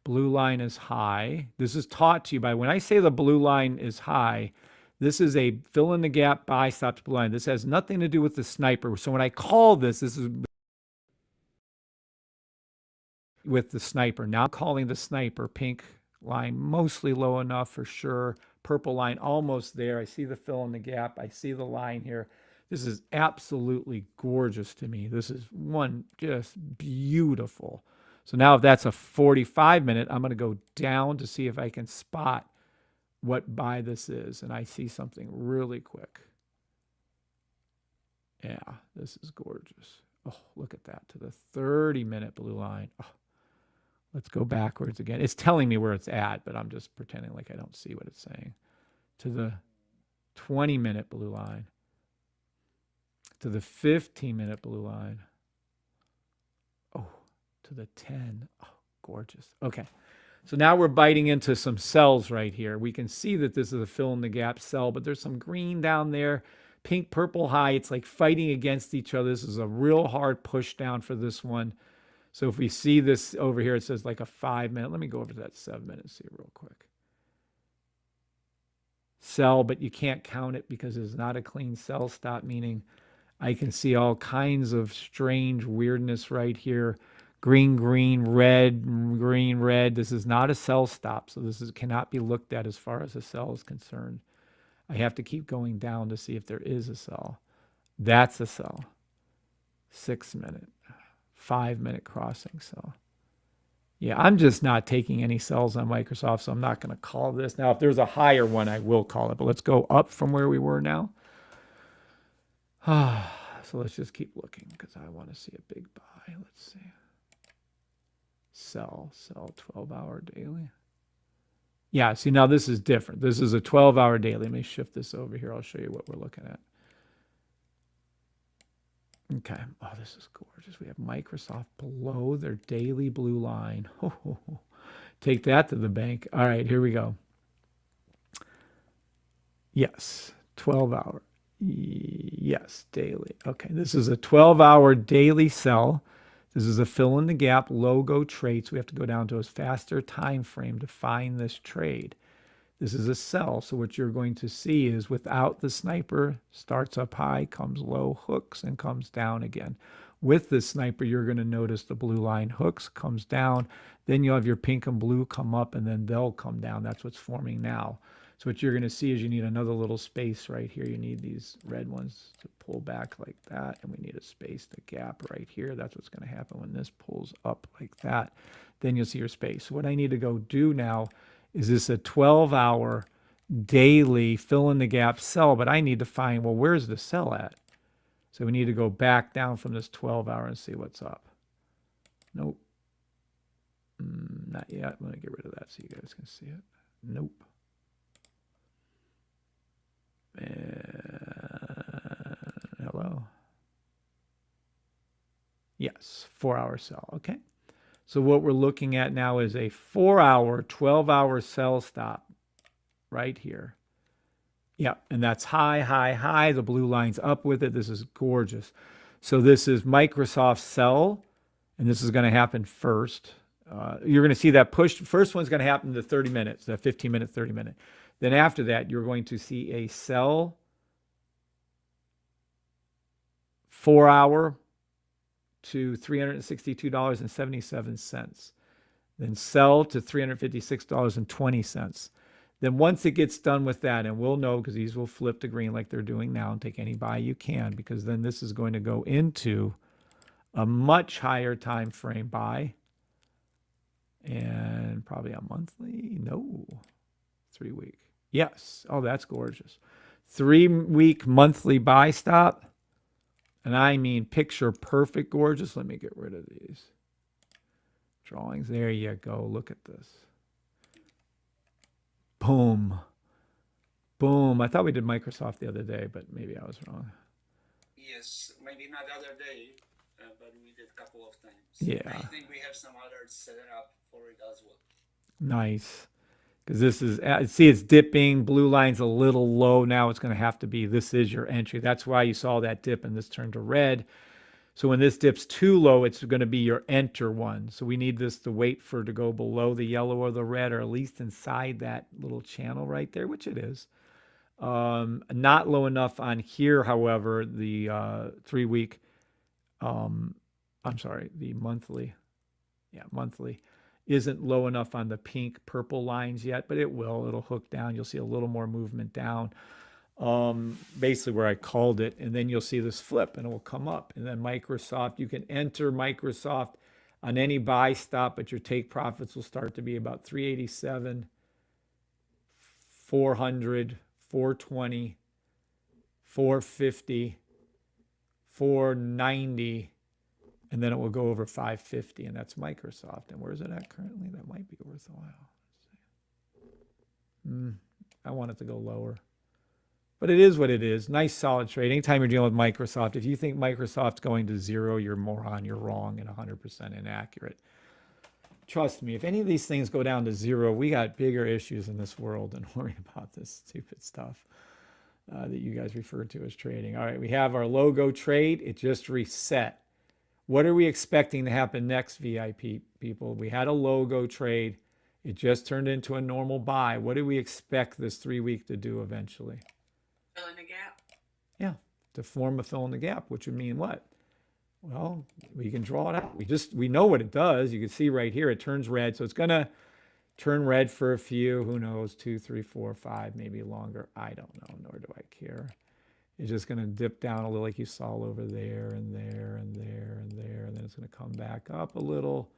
Blue line is high. This is taught to you by, when I say the blue line is high, this is a fill in the gap buy stops blue line. This has nothing to do with the sniper. So when I call this is with the sniper. Now I'm calling the sniper pink line mostly low enough for sure. Purple line almost there. I see the fill in the gap. I see the line here. This is absolutely gorgeous to me. This is one just beautiful. So now if that's a 45 minute, I'm going to go down to see if I can spot what buy this is. And I see something really quick. Yeah, this is gorgeous. Oh, look at that, to the 30-minute blue line. Oh, let's go backwards again. It's telling me where it's at, but I'm just pretending like I don't see what it's saying. To the 20-minute blue line. To the 15-minute blue line. Oh, to the 10. Oh, gorgeous. Okay. So now we're biting into some cells right here. We can see that this is a fill in the gap cell, but there's some green down there. Pink, purple high. It's like fighting against each other. This is a real hard push down for this one. So if we see this over here, it says like a 5 minute. Let me go over to that 7 minutes, see real quick. Sell, but you can't count it because it's not a clean sell stop, meaning I can see all kinds of strange weirdness right here. Green, green, red, green, red. This is not a sell stop, so this cannot be looked at as far as a sell is concerned. I have to keep going down to see if there is a sell. That's a sell. 6 minute, 5 minute crossing sell. Yeah, I'm just not taking any sells on Microsoft, so I'm not going to call this. Now, if there's a higher one, I will call it, but let's go up from where we were now. So let's just keep looking because I want to see a big buy. Let's see. Sell 12-hour daily. Yeah, see, now this is different. This is a 12-hour daily. Let me shift this over here. I'll show you what we're looking at. Okay. Oh, this is gorgeous. We have Microsoft below their daily blue line. Take that to the bank. All right, here we go. Yes, 12-hour. Yes, daily. Okay, this is a 12-hour daily sell. This is a fill in the gap logo trade. So we have to go down to a faster time frame to find this trade. This is a sell. So what you're going to see is without the sniper, starts up high, comes low, hooks, and comes down again. With the sniper, you're going to notice the blue line hooks, comes down. Then you'll have your pink and blue come up, and then they'll come down. That's what's forming now. So what you're going to see is you need another little space right here. You need these red ones to pull back like that, and we need a space to gap right here. That's what's going to happen when this pulls up like that. Then you'll see your space. So what I need to go do now is this a 12-hour daily fill in the gap sell, but I need to find, well, where's the sell at? So we need to go back down from this 12-hour and see what's up. Nope. Not yet. I'm going to get rid of that so you guys can see it. Nope. Hello. Yes, 4-hour sell. Okay. So what we're looking at now is a 4-hour, 12-hour sell stop right here. Yeah, and that's high, high, high. The blue line's up with it. This is gorgeous. So this is Microsoft sell, and this is going to happen first. You're going to see that push. First one's going to happen to 30 minutes, the 15-minute, 30-minute. Then after that, you're going to see a sell 4-hour to $362.77. Then sell to $356.20. Then once it gets done with that, and we'll know because these will flip to green like they're doing now and take any buy you can, because then this is going to go into a much higher time frame buy. And probably a monthly, no, 3 week. Yes. Oh, that's gorgeous. 3 week monthly buy stop. And I mean picture perfect gorgeous. Let me get rid of these drawings. There you go. Look at this. Boom. Boom. I thought we did Microsoft the other day, but maybe I was wrong. Yes, maybe not the other day, but we did a couple of times. Yeah. I think we have some alerts set up for it as well. Nice. Because this is, see, it's dipping. Blue line's a little low now. It's going to have to be, this is your entry. That's why you saw that dip and this turned to red. So when this dips too low, it's going to be your enter one. So we need this to wait for it to go below the yellow or the red, or at least inside that little channel right there, which it is. Not low enough on here, however, the 3 week, I'm sorry, the monthly, monthly isn't low enough on the pink purple lines yet, but it will. It'll hook down. You'll see a little more movement down. Basically where I called it, and then you'll see this flip and it will come up. And then Microsoft, you can enter Microsoft on any buy stop, but your take profits will start to be about 387, 400, 420, 450, 490, and then it will go over 550, and that's Microsoft. And where is it at currently? That might be worth a while. Let's see. I want it to go lower. But it is what it is. Nice solid trade. Anytime you're dealing with Microsoft, if you think Microsoft's going to zero, you're a moron. You're wrong and 100% inaccurate. Trust me, if any of these things go down to zero, we got bigger issues in this world than worrying about this stupid stuff. that you guys refer to as trading. All right, we have our logo trade. It just reset. What are we expecting to happen next, VIP people? We had a logo trade. It just turned into a normal buy. What do we expect this 3 week to do eventually? Fill in the gap. Yeah, to form a fill in the gap, which would mean what? Well, we can draw it out. We know what it does. You can see right here, it turns red. So it's going to turn red for a few, who knows, 2, 3, 4, 5, maybe longer. I don't know, nor do I care. It's just going to dip down a little like you saw over there and there and there and there. And then it's going to come back up a little.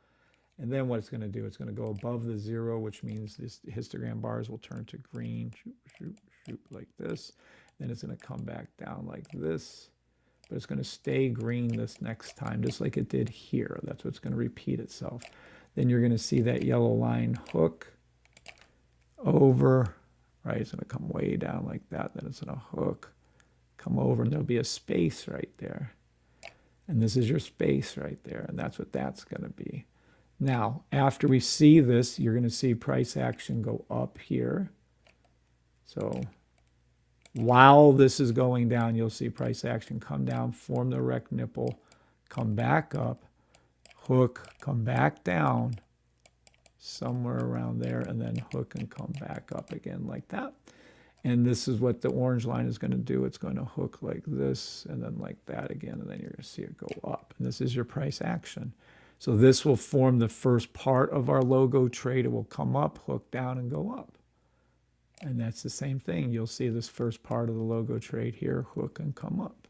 And then what it's going to do, it's going to go above the 0, which means this histogram bars will turn to green, shoot, shoot, shoot, like this. Then it's going to come back down like this. But it's going to stay green this next time, just like it did here. That's what's going to repeat itself. Then you're going to see that yellow line hook over, right? It's going to come way down like that. Then it's going to hook, come over, and there'll be a space right there. And this is your space right there. And that's what that's going to be. Now, after we see this, you're going to see price action go up here. So while this is going down, you'll see price action come down, form the rect nipple, come back up, hook, come back down somewhere around there, and then hook and come back up again like that. And this is what the orange line is going to do. It's going to hook like this and then like that again, and then you're going to see it go up. And this is your price action. So this will form the first part of our logo trade. It will come up, hook down, and go up. And that's the same thing. You'll see this first part of the logo trade here, hook and come up.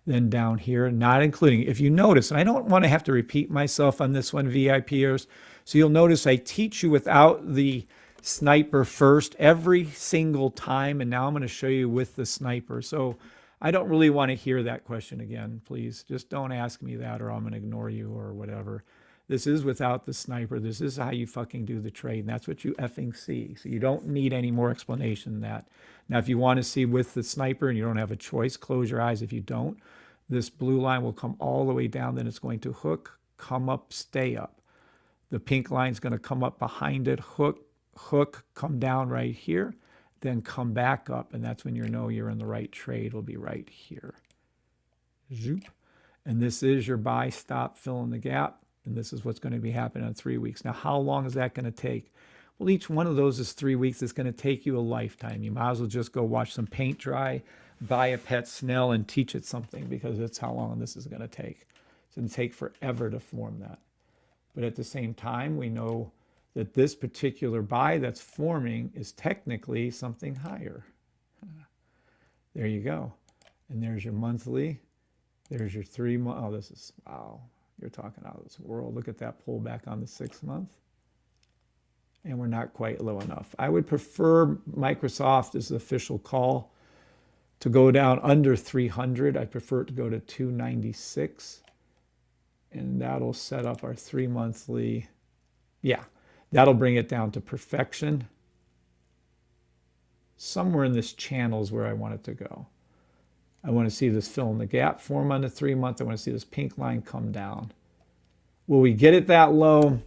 Then down here, not including, if you notice, and I don't want to have to repeat myself on this one, VIPers, so you'll notice I teach you without the sniper first every single time, and now I'm going to show you with the sniper. So I don't really want to hear that question again, please. Just don't ask me that or I'm going to ignore you or whatever. This is without the sniper. This is how you fucking do the trade. And that's what you effing see. So you don't need any more explanation than that. Now, if you want to see with the sniper and you don't have a choice, close your eyes. If you don't, this blue line will come all the way down. Then it's going to hook, come up, stay up. The pink line is going to come up behind it, hook, hook, come down right here, then come back up. And that's when you know you're in the right trade. It'll be right here. Zoop. And this is your buy, stop, fill in the gap. And this is what's going to be happening in 3 weeks. Now, how long is that going to take? Well, each one of those is 3 weeks. It's going to take you a lifetime. You might as well just go watch some paint dry, buy a pet snail, and teach it something, because that's how long this is going to take. It's going to take forever to form that. But at the same time, we know that this particular buy that's forming is technically something higher. There you go. And there's your monthly. There's your 3 month. Oh, this is, wow. You're talking out of this world. Look at that pullback on the 6 month. And we're not quite low enough. I would prefer Microsoft as the official call to go down under 300. I prefer it to go to 296. And that'll set up our 3 monthly. Yeah, that'll bring it down to perfection. Somewhere in this channel is where I want it to go. I want to see this fill in the gap form on the 3 month. I want to see this pink line come down. Will we get it that low?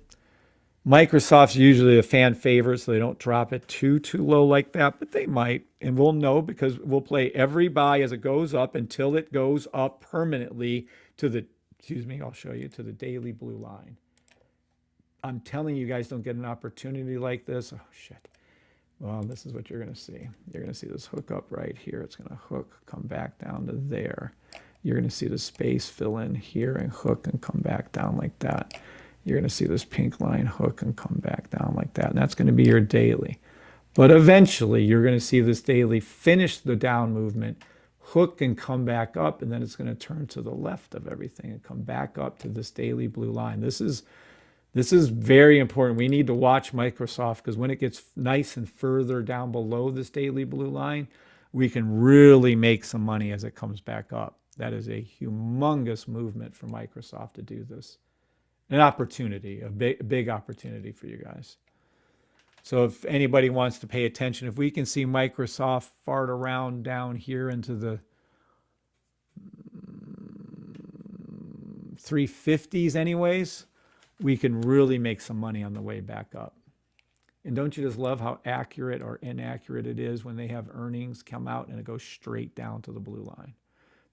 Microsoft's usually a fan favorite, so they don't drop it too low like that, but they might. And we'll know because we'll play every buy as it goes up until it goes up permanently to the, I'll show you, to the daily blue line. I'm telling you guys, don't get an opportunity like this. Oh, shit. Well, this is what you're going to see. You're going to see this hook up right here. It's going to hook, come back down to there. You're going to see the space fill in here and hook and come back down like that. You're going to see this pink line hook and come back down like that. And that's going to be your daily. But eventually, you're going to see this daily finish the down movement, hook and come back up, and then it's going to turn to the left of everything and come back up to this daily blue line. This is very important. We need to watch Microsoft, because when it gets nice and further down below this daily blue line, we can really make some money as it comes back up. That is a humongous movement for Microsoft to do this. An opportunity, a big opportunity for you guys. So if anybody wants to pay attention, if we can see Microsoft fart around down here into the 350s anyways, we can really make some money on the way back up. And don't you just love how accurate or inaccurate it is when they have earnings come out and it goes straight down to the blue line?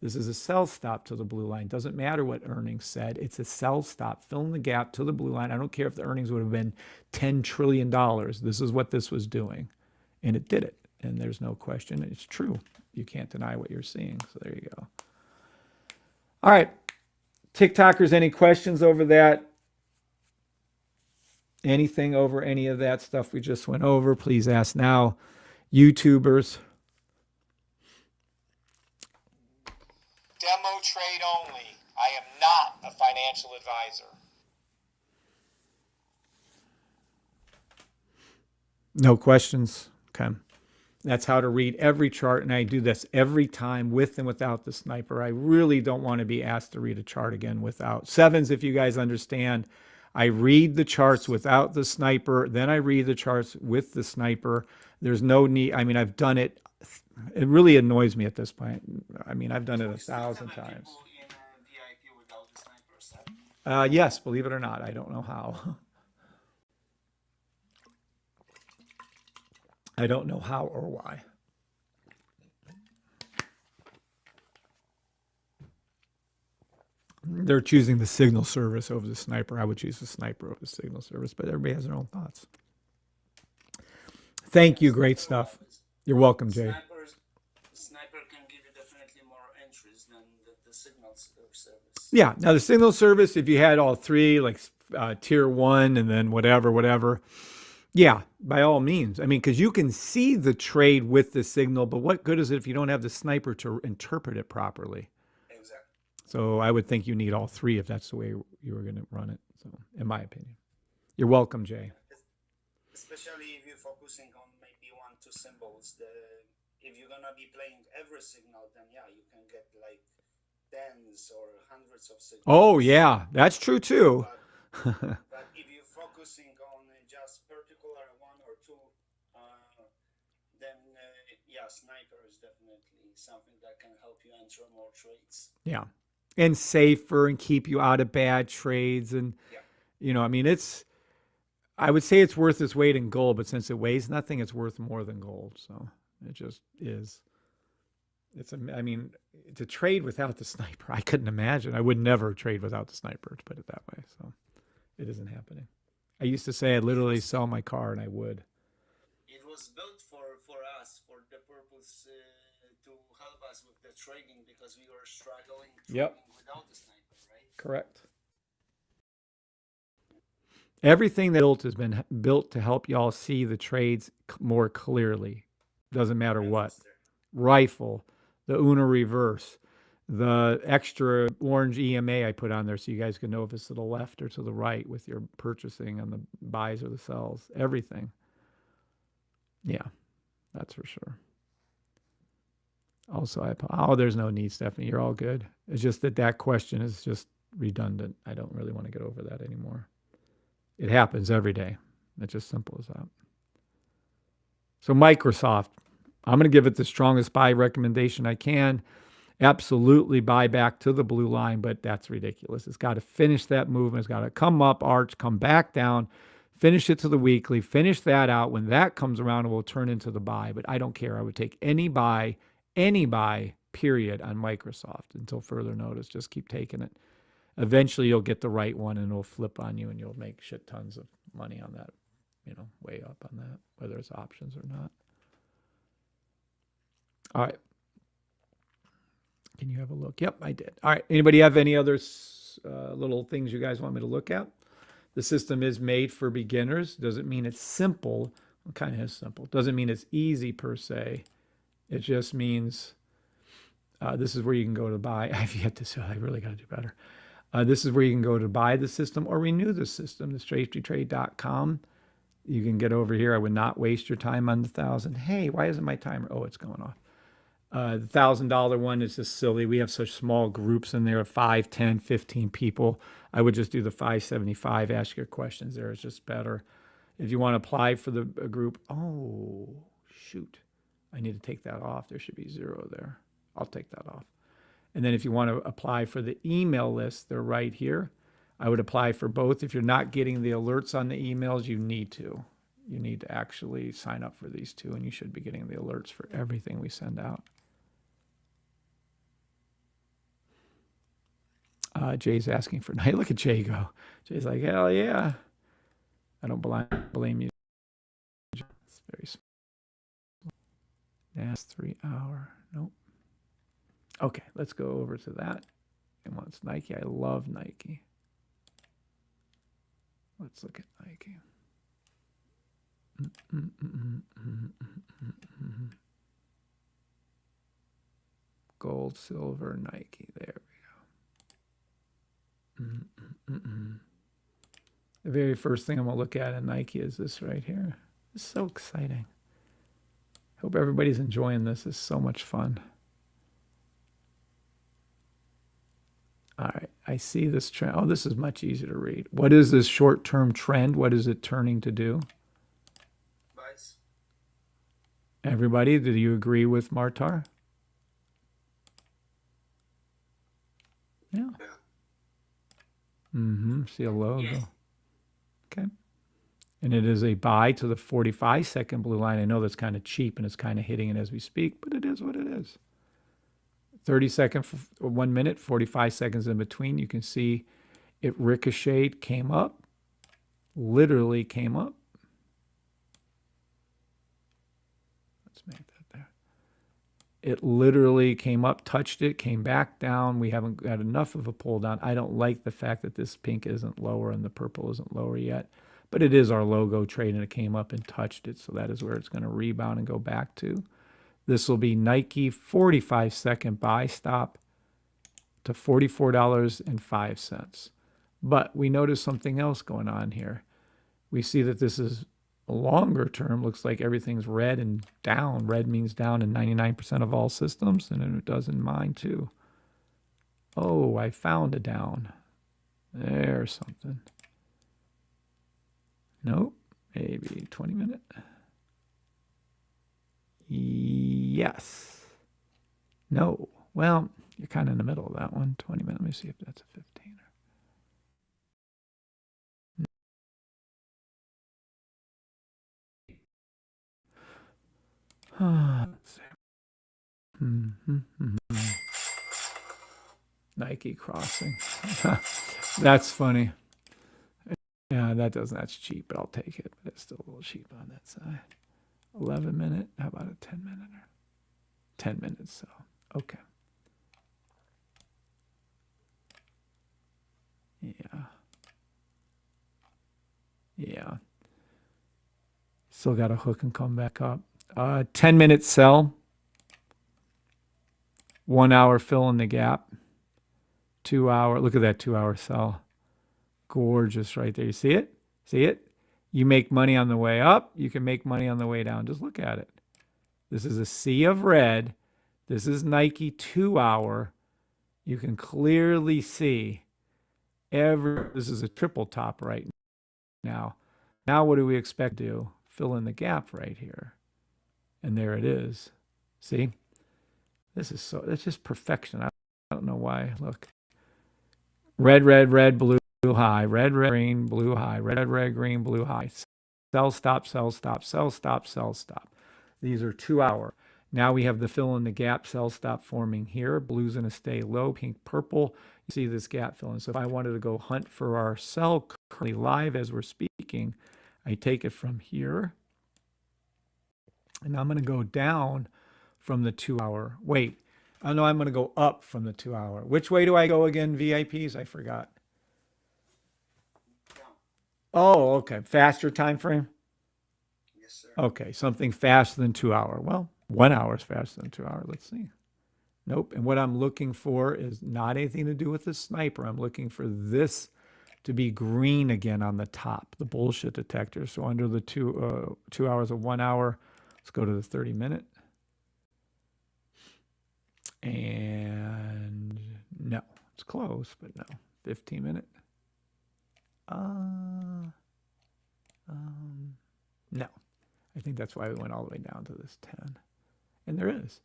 This is a sell stop to the blue line. Doesn't matter what earnings said. It's a sell stop. Fill in the gap to the blue line. I don't care if the earnings would have been $10 trillion. This is what this was doing. And it did it. And there's no question. It's true. You can't deny what you're seeing. So there you go. All right. TikTokers, any questions over that? Anything over any of that stuff we just went over, please ask now. YouTubers. Demo trade only. I am not a financial advisor. No questions. Okay. That's how to read every chart. And I do this every time with and without the sniper. I really don't want to be asked to read a chart again without. Sevens, if you guys understand, I read the charts without the sniper. Then I read the charts with the sniper. There's no need. I mean, I've done it. It really annoys me at this point. I mean, I've done it 1,000 times. People in VIP without the sniper set. Yes, believe it or not. I don't know how. I don't know how or why. They're choosing the signal service over the sniper. I would choose the sniper over the signal service, but everybody has their own thoughts. Thank you. Great stuff. You're welcome, Jay. Sniper can give you definitely more entries than the signal service. Yeah. Now the signal service, if you had all three, like tier one and then whatever. Yeah, by all means. I mean, because you can see the trade with the signal, but what good is it if you don't have the sniper to interpret it properly? Exactly. So I would think you need all three if that's the way you were going to run it. So, in my opinion. You're welcome, Jay. Especially if you're focusing on maybe 1-2 symbols. If you're gonna be playing every signal, then yeah, you can get like tens or hundreds of signals. Oh, yeah, that's true too. But if you're focusing on just particular 1 or 2, then yeah, sniper is definitely something that can help you enter more trades. Yeah. And safer and keep you out of bad trades. And, you know, I mean, I would say it's worth its weight in gold, but since it weighs nothing, it's worth more than gold. So it just is. I mean, to trade without the sniper, I couldn't imagine. I would never trade without the sniper, to put it that way. So it isn't happening. I used to say I'd literally sell my car, and I would. It was built for us, for the purpose to help us with the trading, because we were struggling without the sniper, right? Correct. Everything that built has been built to help y'all see the trades more clearly. Doesn't matter what. Rifle, the Una reverse, the extra orange EMA I put on there so you guys can know if it's to the left or to the right with your purchasing on the buys or the sells. Everything. Yeah, that's for sure. Also, there's no need, Stephanie. You're all good. It's just that question is just redundant. I don't really want to get over that anymore. It happens every day. It's just simple as that. So Microsoft, I'm going to give it the strongest buy recommendation I can. Absolutely buy back to the blue line, but that's ridiculous. It's got to finish that movement. It's got to come up, arch, come back down, finish it to the weekly, finish that out. When that comes around, it will turn into the buy, but I don't care. I would take any buy, period, on Microsoft until further notice. Just keep taking it. Eventually you'll get the right one and it'll flip on you and you'll make shit tons of money on that, way up on that, whether it's options or not. All right. Can you have a look? Yep, I did. All right. Anybody have any other little things you guys want me to look at? The system is made for beginners. Doesn't mean it's simple. It kind of is simple. Doesn't mean it's easy per se. It just means this is where you can go to buy. I've yet to say, I really got to do better. This is where you can go to buy the system or renew the system, thesafetytrade.com. You can get over here. I would not waste your time on the 1,000. Hey, why isn't my timer? Oh, it's going off. The $1,000 one is just silly. We have such small groups in there of 5, 10, 15 people. I would just do the 575. Ask your questions there. It's just better. If you want to apply for the group, oh, shoot. I need to take that off. There should be 0 there. I'll take that off. And then if you want to apply for the email list, they're right here. I would apply for both. If you're not getting the alerts on the emails, you need to. You need to actually sign up for these two, and you should be getting the alerts for everything we send out. Jay's asking for, hey, look at Jay go. Jay's like, hell yeah. I don't blame you. It's very small. That's 3 hour. Nope. Okay, let's go over to that. And what's Nike? I love Nike. Let's look at Nike. Gold, silver, Nike. There we go. The very first thing I'm going to look at in Nike is this right here. It's so exciting. Hope everybody's enjoying this. It's so much fun. All right, I see this trend. Oh, this is much easier to read. What is this short-term trend? What is it turning to do? Buys. Everybody, do you agree with Martar? Yeah. See a logo. Yes. Okay. And it is a buy to the 45-second blue line. I know that's kind of cheap and it's kind of hitting it as we speak, but it is what it is. 30 second, 1 minute, 45 seconds in between. You can see it ricocheted, came up, literally came up. Let's make that there. It literally came up, touched it, came back down. We haven't got enough of a pull down. I don't like the fact that this pink isn't lower and the purple isn't lower yet, but it is our logo trade and it came up and touched it. So that is where it's going to rebound and go back to. This will be Nike 45-second buy stop to $44.05. But we notice something else going on here. We see that this is a longer term. Looks like everything's red and down. Red means down in 99% of all systems, and it does in mine too. Oh, I found a down. There's something. Nope. Maybe 20 minute. Yes. No. Well, you're kind of in the middle of that one. 20 minutes. Let me see if that's a 15. Let's see. Nike crossing. That's funny. Yeah, that's cheap, but I'll take it. But it's still a little cheap on that side. 11 minute. How about a 10 minute? 10 minutes. So, okay. Yeah. Still got a hook and come back up. 10 minute sell. 1 hour fill in the gap. 2 hour. Look at that 2 hour sell. Gorgeous right there. You see it? See it? You make money on the way up. You can make money on the way down. Just look at it. This is a sea of red. This is Nike 2 hour. You can clearly see this is a triple top right now. Now what do we expect to do? Fill in the gap right here. And there it is. See? It's just perfection. I don't know why. Look. Red, blue, high. Red, green, blue, high. Red, green, blue, high. Sell, stop, sell, stop, sell, stop, sell, stop. These are 2 hour. Now we have the fill in the gap, sell, stop forming here. Blue's going to stay low, pink, purple. You see this gap filling. So if I wanted to go hunt for our sell currently live as we're speaking, I take it from here. And I'm going to go down from the 2 hour. Wait, I know I'm going to go up from the 2 hour. Which way do I go again, VIPs? I forgot. Oh, okay. Faster time frame? Yes, sir. Okay, something faster than 2 hour. Well, 1 hour is faster than 2 hour. Let's see. Nope. And what I'm looking for is not anything to do with the sniper. I'm looking for this to be green again on the top, the bullshit detector. So under the 2 hours of 1 hour, let's go to the 30 minute. And no, it's close, but no. 15 minute. No. I think that's why we went all the way down to this 10. And there is.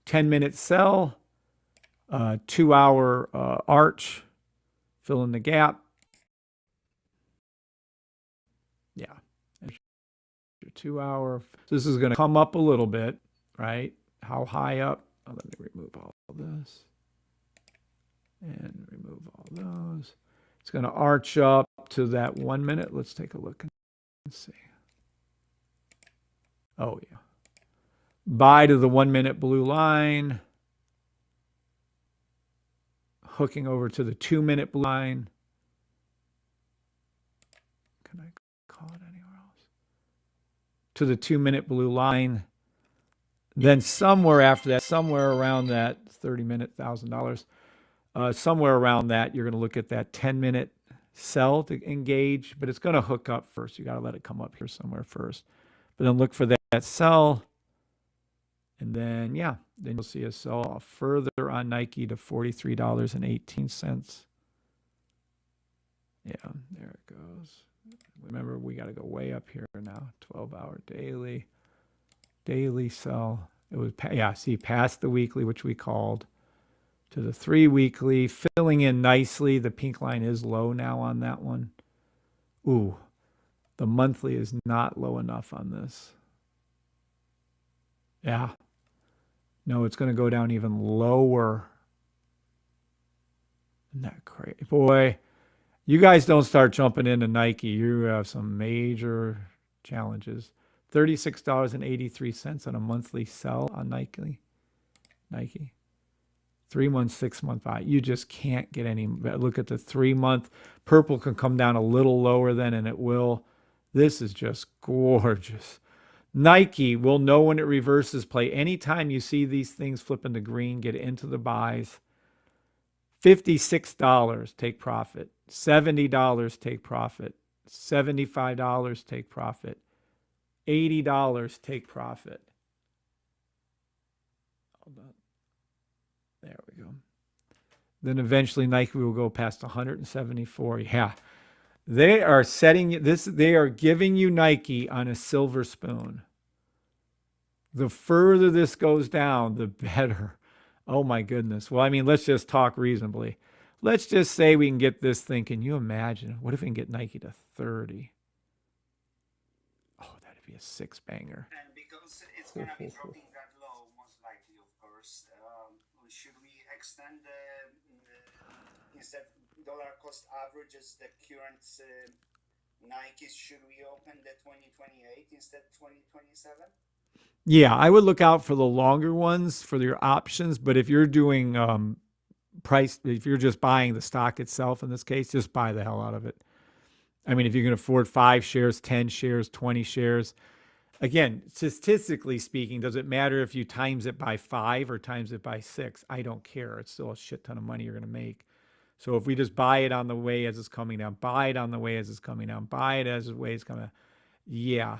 10 minute sell, 2 hour arch, fill in the gap. Yeah. 2 hour. So this is going to come up a little bit, right? How high up? Oh, let me remove all this and remove all those. It's going to arch up to that 1 minute. Let's take a look and see. Oh, yeah. Buy to the 1 minute blue line. Hooking over to the 2 minute blue line. Can I call it anywhere else? To the 2 minute blue line. Then somewhere after that, somewhere around that 30-minute $1,000, somewhere around that, you're going to look at that 10-minute sell to engage, but it's going to hook up first. You got to let it come up here somewhere first. But then look for that sell. And then, yeah, then you'll see a sell off further on Nike to $43.18. Yeah, there it goes. Remember, we got to go way up here now. 12-hour daily sell. It was, yeah, see, past the weekly, which we called, to the 3 weekly, filling in nicely. The pink line is low now on that one. Ooh, the monthly is not low enough on this. Yeah. No, it's going to go down even lower. Isn't that crazy? Boy, you guys don't start jumping into Nike. You have some major challenges. $36.83 on a monthly sell on Nike. 3 month, 6 month buy. You just can't get any. Look at the 3 month. Purple can come down a little lower then, and it will. This is just gorgeous. Nike will know when it reverses play. Anytime you see these things flipping to green, get into the buys. $56, take profit. $70, take profit. $75, take profit. $80, take profit. Hold on. There we go. Then eventually Nike will go past 174. Yeah. They are setting this, they are giving you Nike on a silver spoon. The further this goes down, the better. Oh my goodness. Well, I mean, let's just talk reasonably. Let's just say we can get this thing. Can you imagine? What if we can get Nike to 30? Oh, that'd be a 6-banger. And because it's going to be dropping that low, most likely, of course, should we extend instead dollar cost averages the current Nikes, should we open the 2028 instead 2027? Yeah, I would look out for the longer ones for your options. But if you're doing price, if you're just buying the stock itself in this case, just buy the hell out of it. I mean, if you can afford 5 shares, 10 shares, 20 shares, again, statistically speaking, does it matter if you times it by 5 or times it by 6? I don't care. It's still a shit ton of money you're going to make. So if we just buy it on the way as it's coming down, buy it on the way as it's coming down, buy it as the way it's coming down. Yeah.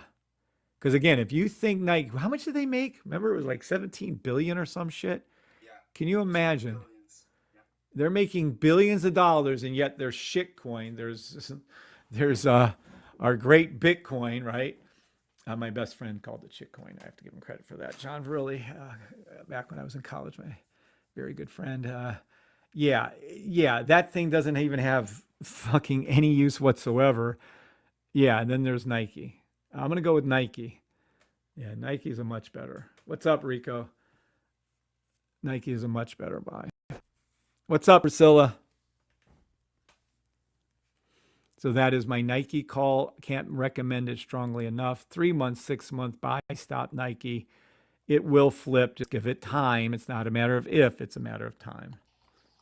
Because again, if you think Nike, how much did they make? Remember, it was like 17 billion or some shit. Yeah. Can you imagine? Billions. Yeah. They're making billions of dollars, and yet there's shitcoin. There's our great Bitcoin, right? My best friend called it shitcoin. I have to give him credit for that. John Verrilli, back when I was in college, my very good friend. Yeah, that thing doesn't even have fucking any use whatsoever. Yeah, and then there's Nike. I'm going to go with Nike. Yeah, Nike is a much better. What's up, Rico? Nike is a much better buy. What's up, Priscilla? So that is my Nike call. Can't recommend it strongly enough. 3 month, 6 month buy, stop Nike. It will flip. Just give it time. It's not a matter of if, it's a matter of time.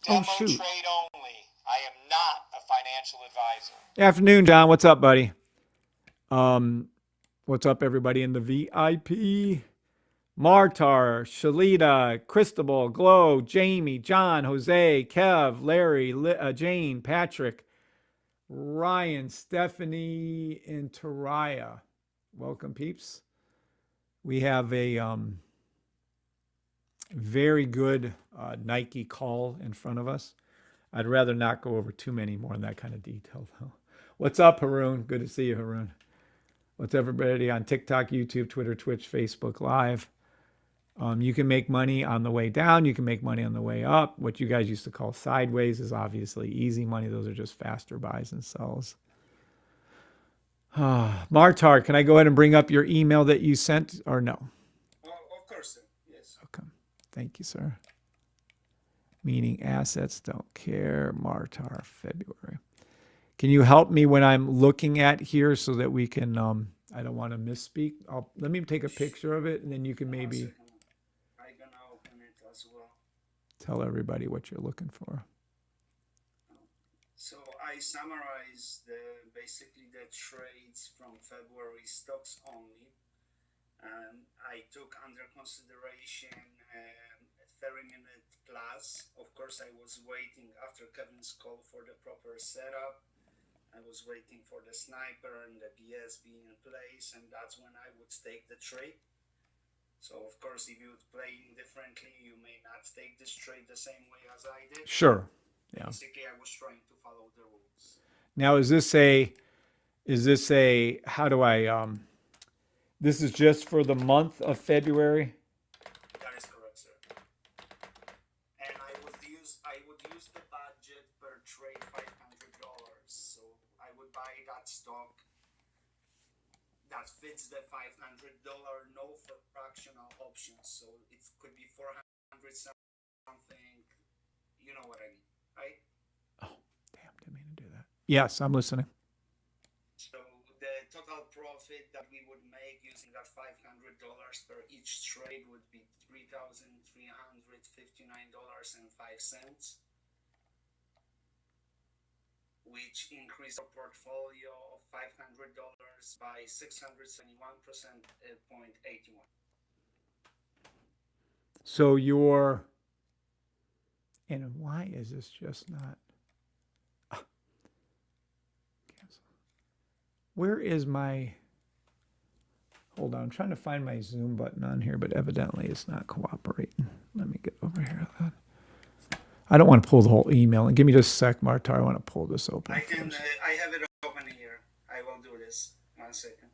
Demo Oh, shoot. trade only. I am not a financial advisor. Afternoon, John. What's up, buddy? What's up, everybody in the VIP? Martar, Shalita, Cristobal, Glow, Jamie, John, Jose, Kev, Larry, Jane, Patrick, Ryan, Stephanie, and Taraya. Welcome, peeps. We have a very good Nike call in front of us. I'd rather not go over too many more in that kind of detail, though. What's up, Haroon? Good to see you, Haroon. What's everybody on TikTok, YouTube, Twitter, Twitch, Facebook Live? You can make money on the way down. You can make money on the way up. What you guys used to call sideways is obviously easy money. Those are just faster buys and sells. Martar, can I go ahead and bring up your email that you sent or no? Well, of course, sir. Yes. Okay. Thank you, sir. Meaning assets don't care. Martar, February. Can you help me when I'm looking at here so that we can, I don't want to misspeak. Let me take a picture of it and then you can maybe I'm gonna open it as well. tell everybody what you're looking for. So I summarized basically the trades from February stocks only. I took under consideration 30-minute plus. Of course, I was waiting after Kevin's call for the proper setup. I was waiting for the sniper and the BS being in place, and that's when I would take the trade. So, of course, if you would play differently, you may not take this trade the same way as I did. Sure. Yeah. Basically, I was trying to follow the rules. Now, is this a, how do I, this is just for the month of February? That is correct, sir. And I would use the budget per trade $500. So I would buy that stock that fits the $500 no fractional options. So it could be 400 something. You know what I mean, right? Oh, damn, didn't mean to do that. Yes, I'm listening. So the total profit that we would make using that $500 per each trade would be $3,359.05, which increased our portfolio of $500 by 671.81. So your, and why is this just not? Cancel. Where is my? Hold on, I'm trying to find my Zoom button on here, but evidently it's not cooperating. Let me get over here. I don't want to pull the whole email. And give me just a sec, Martar. I want to pull this open. I have it open here. I will do this. 1 second.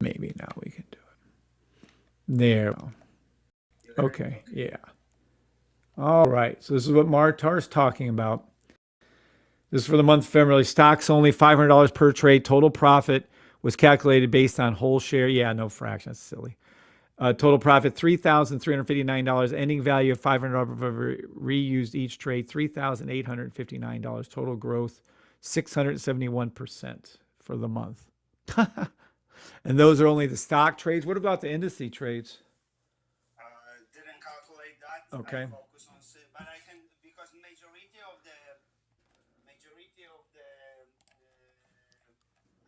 Maybe now we can do it. There. Okay. Yeah. All right. So this is what Martar's talking about. This is for the month of February. Stocks only $500 per trade. Total profit was calculated based on whole share. Yeah, no fraction. That's silly. Total profit $3,359. Ending value of $500 reused each trade. $3,859. Total growth 671% for the month. And those are only the stock trades. What about the indice trades? Didn't calculate that. Okay. I focus on, but I can, because majority of the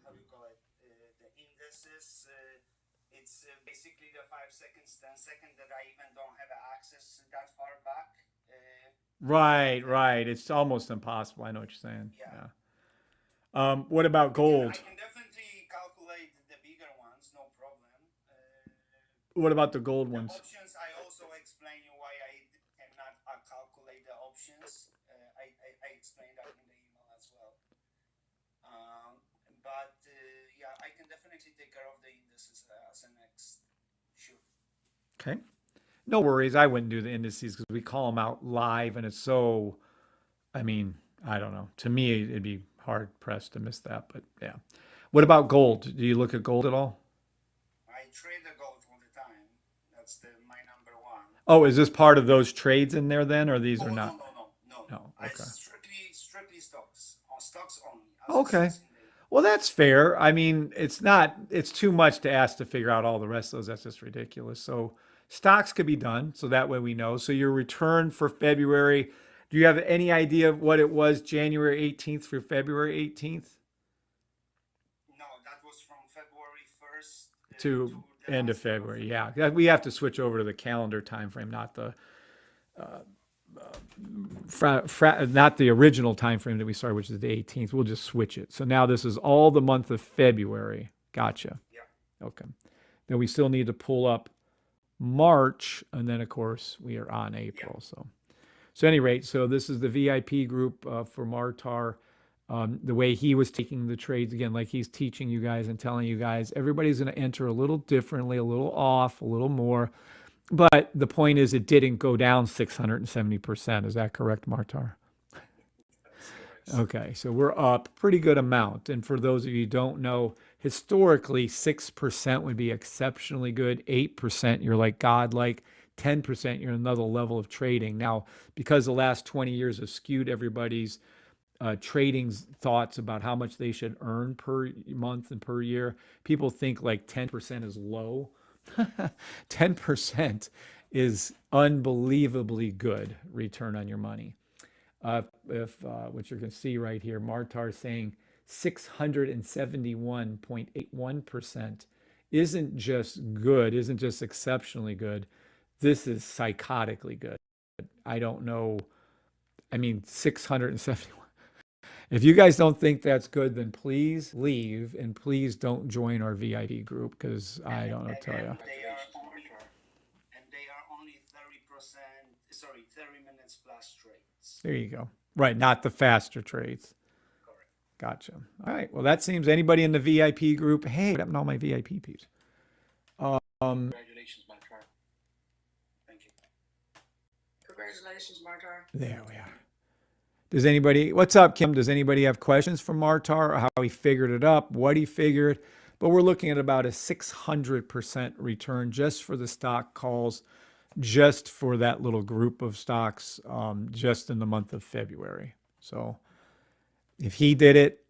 how do you call it, the indices, it's basically the 5 seconds, 10 seconds that I even don't have access that far back. Right. It's almost impossible. I know what you're saying. Yeah. What about gold? I can definitely calculate the bigger ones, no problem. What about the gold The ones? options, I also explain you why I cannot calculate the options. I explained that in the email as well. Yeah, I can definitely take care of the indices as a next shoot. Okay. No worries. I wouldn't do the indices because we call them out live and it's so, I mean, I don't know. To me, it'd be hard pressed to miss that, but yeah. What about gold? Do you look at gold at all? I trade the gold all the time. That's my number one. Oh, is this part of those trades in there then, or these are No, not? No. Okay. Strictly stocks. On stocks only. Okay. Well, that's fair. I mean, it's too much to ask to figure out all the rest of those. That's just ridiculous. So stocks could be done. So that way we know. So your return for February, do you have any idea of what it was January 18th through February 18th? No, that was from February 1st To the end of last week February. Yeah. We have to switch over to the calendar time frame, not the not the original time frame that we started, which is the 18th. We'll just switch it. So now this is all the month of February. Gotcha. Yeah. Okay. Then we still need to pull up March, and then of course we are on April. So at any rate, so this is the VIP group for Martar. The way he was taking the trades, again, like he's teaching you guys and telling you guys, everybody's going to enter a little differently, a little off, a little more. But the point is, it didn't go down 670%. Is that correct, Martar? Okay, so we're up a pretty good amount. And for those of you who don't know, historically, 6% would be exceptionally good. 8%, you're like godlike. 10%, you're another level of trading. Now, because the last 20 years have skewed everybody's trading thoughts about how much they should earn per month and per year, people think like 10% is low. 10% is unbelievably good return on your money. If what you can see right here, Martar is saying 671.81% isn't just good, isn't just exceptionally good. This is psychotically good. I don't know. I mean, 671. If you guys don't think that's good, then please leave and please don't join our VIP group because I don't know what to tell you. And they are only 30%, sorry, 30 minutes plus trades. There you go. Right, not the faster trades. Correct. Gotcha. All right. Well, that seems anybody in the VIP group. Hey, what happened to all my VIP peeps? Congratulations, Martar. Thank you. Congratulations, Martar. There we are. Does anybody, what's up, Kim? Does anybody have questions for Martar or how he figured it up, what he figured? But we're looking at about a 600% return just for the stock calls, just for that little group of stocks, just in the month of February. So if he did it,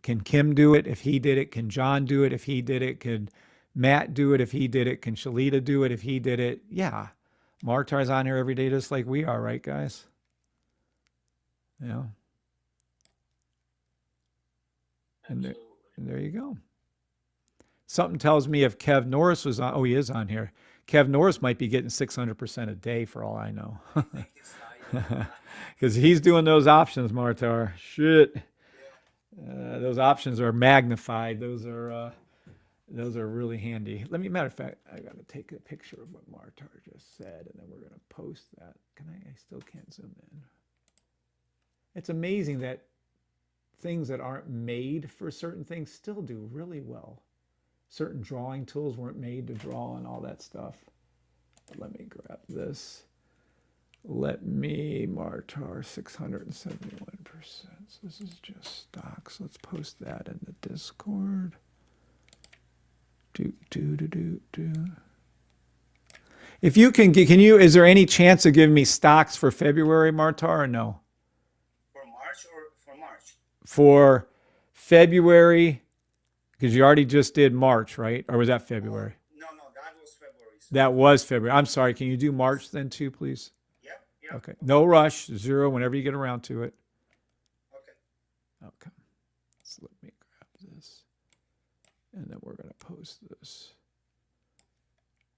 can Kim do it? If he did it, can John do it? If he did it, could Matt do it? If he did it, can Shalita do it? If he did it, yeah. Martar's on here every day just like we are, right, guys? Yeah. And there you go. Something tells me if Kev Norris was on, oh, he is on here. Kev Norris might be getting 600% a day for all I know. Because he's doing those options, Martar. Shit. Those options are magnified. Those are really handy. Matter of fact, I got to take a picture of what Martar just said, and then we're going to post that. I still can't zoom in. It's amazing that things that aren't made for certain things still do really well. Certain drawing tools weren't made to draw and all that stuff. Let me grab this. Martar 671%. So this is just stocks. Let's post that in the Discord. If you can is there any chance of giving me stocks for February, Martar, or no? For March or for March? For February, because you already just did March, right? Or was that February? No, that was February. So That was February. I'm sorry. Can you do March then too, please? Yep. Okay. No rush. 0 whenever you get around to it. Okay. So let me grab this. And then we're going to post this.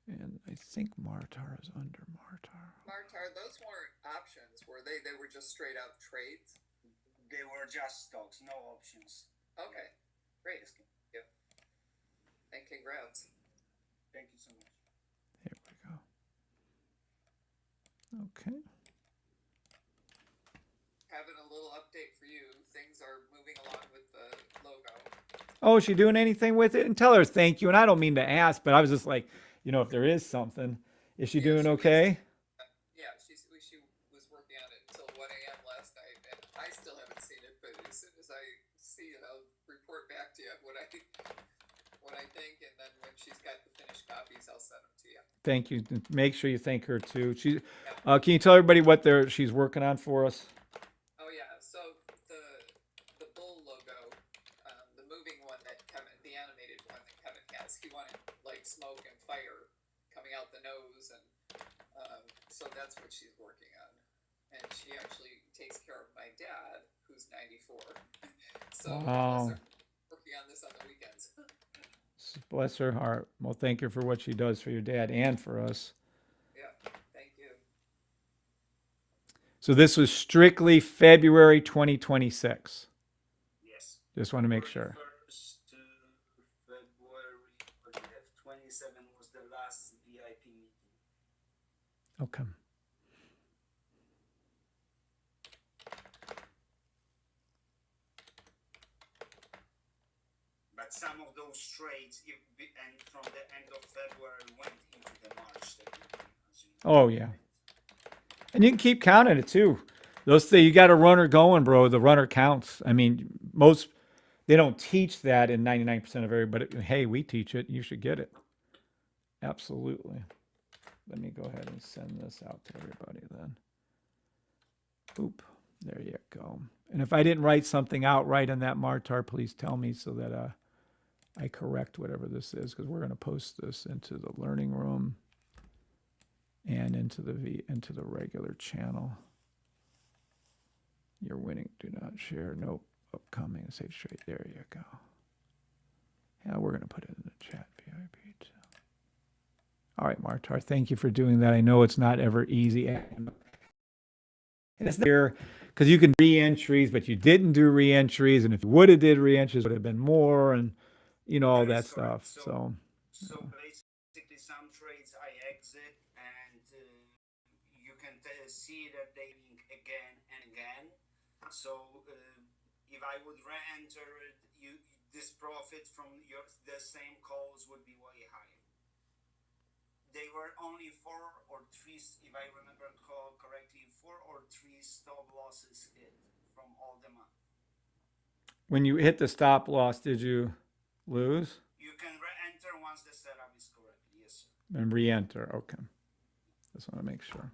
And I think Martar is under Martar. Martar, those weren't options, were they? They were just straight out trades? They were just stocks, no options. Okay, great. Yep. And congrats. Thank you so much. Here we go. Okay. Having a little update for you. Things are moving along with the logo. Oh, is she doing anything with it? And tell her thank you. And I don't mean to ask, but I was just like, if there is something, is she doing okay? Yeah, she was working on it until 1 a.m. last night, and I still haven't seen it. But as soon as I see it, I'll report back to you what I think, and then when she's got the finished copies, I'll send them to you. Thank you. Make sure you thank her too. Can you tell everybody what she's working on for us? Oh yeah, so the bull logo, the moving one that Kevin, the animated one that Kevin has, he wanted like smoke and fire coming out the nose, and so that's what she's working on. And she actually takes care of my dad, who's 94. So working on this on the weekends. Bless her heart. Well, thank her for what she does for your dad and for us. Yeah, thank you. So this was strictly February 2026. Yes. Just want to make sure. 1st to February, what do we have? 27 was the last VIP meeting. Okay. But but some of those trades, and from the end of February went into the March. As you know. Oh yeah. And you can keep counting it too. Those things, you got a runner going, bro. The runner counts. I mean, they don't teach that in 99% of everybody, but hey, we teach it. You should get it. Absolutely. Let me go ahead and send this out to everybody then. Oop, there you go. And if I didn't write something out right in that Martar, please tell me so that I correct whatever this is, because we're going to post this into the learning room and into the regular channel. You're winning. Do not share. Nope. Upcoming. Save straight. There you go. Yeah, we're going to put it in the chat. VIP too. All right, Martar. Thank you for doing that. I know it's not ever easy. And it's there because you can do re-entries, but you didn't do re-entries. And if you would have did re-entries, it would have been more, and all that stuff. So basically, some trades I exit, and you can see that they link again and again. So if I would re-enter it, this profit from the same calls would be way higher. They were only 4 or 3, if I remember correctly, 4 or 3 stop losses hit from all the month. when you hit the stop loss, did you lose? You can re-enter once the setup is correct. Yes, sir. And re-enter. Okay. Just want to make sure.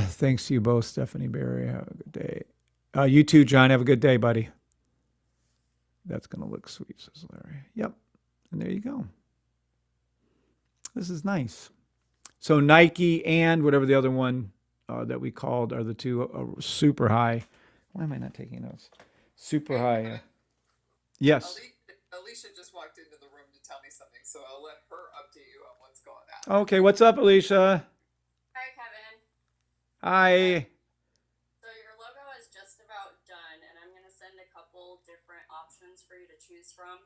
Thanks to you both, Stephanie Barry. Have a good day. You too, John. Have a good day, buddy. That's going to look sweet, says Larry. Yep. And there you go. This is nice. So Nike and whatever the other one that we called are the two super high. Why am I not taking notes? Super high. Yes. Alicia just walked into the room to tell me something, so I'll let her update you on what's going on. Okay. What's up, Alicia? Hi, Kevin. Hi. So your logo is just about done, and I'm going to send a couple different options for you to choose from.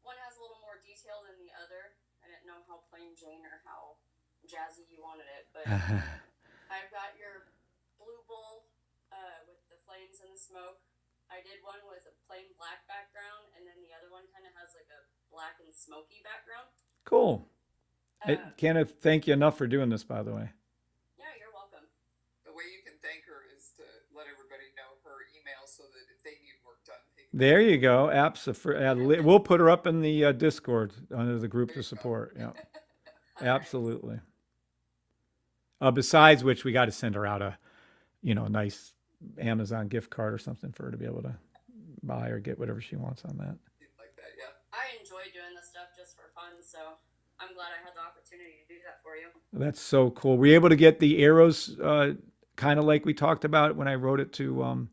One has a little more detail than the other. I didn't know how plain Jane or how jazzy you wanted it, but I've got your blue bull with the flames and the smoke. I did one with a plain black background, and then the other one kind of has like a black and smoky background. Cool. I can't thank you enough for doing this, by the way. Yeah, you're welcome. The way you can thank her is to let everybody know her email so that if they need work done, they can. There you go. We'll put her up in the Discord under the group to support. Yeah, absolutely. Besides which, we got to send her out a nice Amazon gift card or something for her to be able to buy or get whatever she wants on that. Like that, yeah. I enjoy doing this stuff just for fun, so I'm glad I had the opportunity to do that for you. That's so cool. Were you able to get the arrows kind of like we talked about when I wrote it to Red and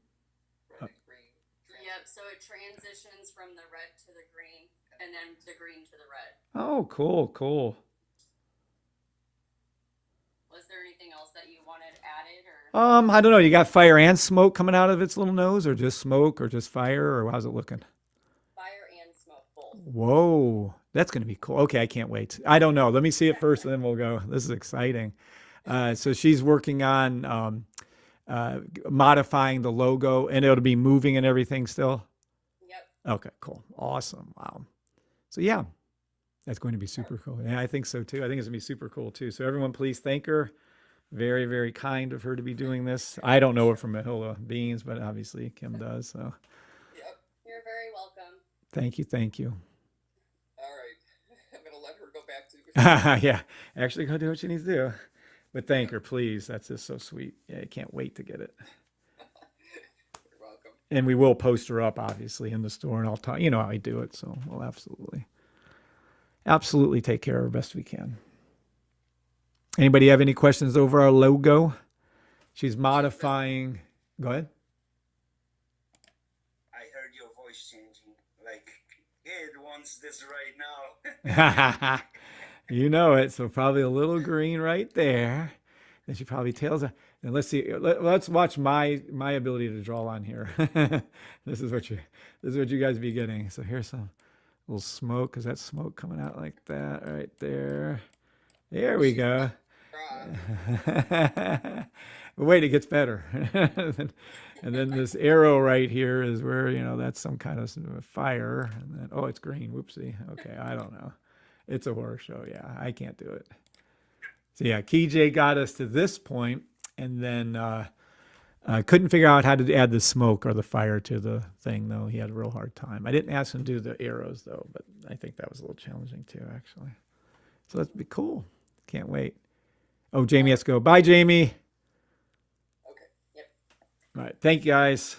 green. Yep, so it transitions from the red to the green, and then the green to the red. Oh, cool. Was there anything else that you wanted added, or? I don't know. You got fire and smoke coming out of its little nose, or just smoke, or just fire, or how's it looking? Fire and smoke, both. Whoa, that's going to be cool. Okay, I can't wait. I don't know. Let me see it first, and then we'll go. This is exciting. So she's working on modifying the logo, and it'll be moving and everything still? Yep. Okay, cool. Awesome. Wow. So yeah, that's going to be super cool. Yeah, I think so too. I think it's going to be super cool too. So everyone, please thank her. Very, very kind of her to be doing this. I don't know her from a hill of beans, but obviously Kim does. So Yep. You're very welcome. thank you. All right. I'm going to let her go back to. Yeah, actually go do what she needs to do. But thank her, please. That's just so sweet. Yeah, I can't wait to get it. You're welcome. And we will post her up, obviously, in the store, and I'll talk. You know how I do it, so we'll absolutely take care of her best we can. Anybody have any questions over our logo? She's modifying. Go ahead. I heard your voice changing. Like, it wants this right now. You know it. So probably a little green right there. Then she probably tails it. And let's see. Let's watch my ability to draw on here. This is what you guys be getting. So here's some little smoke. Is that smoke coming out like that right there? There we go. Wait, it gets better. And then this arrow right here is where, that's some kind of fire. And then, oh, it's green. Whoopsie. Okay, I don't know. It's a horror show. Yeah, I can't do it. So yeah, KJ got us to this point, and then couldn't figure out how to add the smoke or the fire to the thing, though. He had a real hard time. I didn't ask him to do the arrows, though, but I think that was a little challenging too, actually. So that'd be cool. Can't wait. Oh, Jamie has to go. Bye, Jamie. Okay. Yep. All right. Thank you, guys.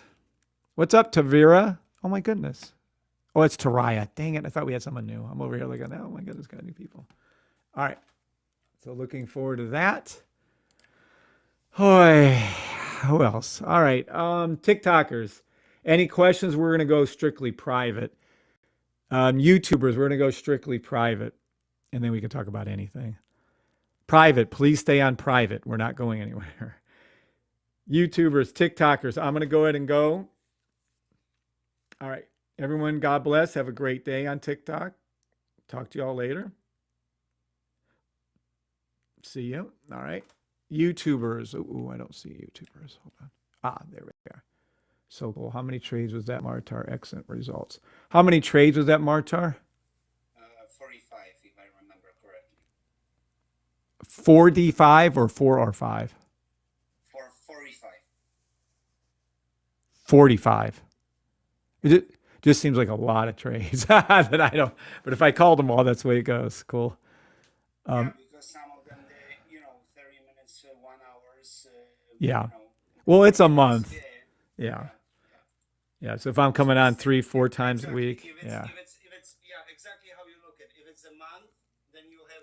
What's up, Tavira? Oh, my goodness. Oh, it's Taraya. Dang it. I thought we had someone new. I'm over here looking, oh, my goodness, got new people. All right. So looking forward to that. Hoy. Who else? All right. TikTokers. Any questions? We're going to go strictly private. YouTubers, we're going to go strictly private. And then we can talk about anything. Private, please stay on private. We're not going anywhere. YouTubers, TikTokers, I'm going to go ahead and go. All right. Everyone, God bless. Have a great day on TikTok. Talk to you all later. See you. All right. YouTubers. Ooh, I don't see YouTubers. Hold on. Ah, there we are. So cool. How many trades was that, Martar? Excellent results. How many trades was that, Martar? 45, if I remember correctly. 4D5 or 4R5? 45. 45. It just seems like a lot of trades that I don't. But if I called them all, that's the way it goes. Cool. Yeah, because some of them, 30 minutes, 1 hours. Yeah. Well, it's a month. Yeah. Yeah. So if I'm coming on 3-4 times a week, yeah. If it's exactly how you look at it. If it's a month, then you have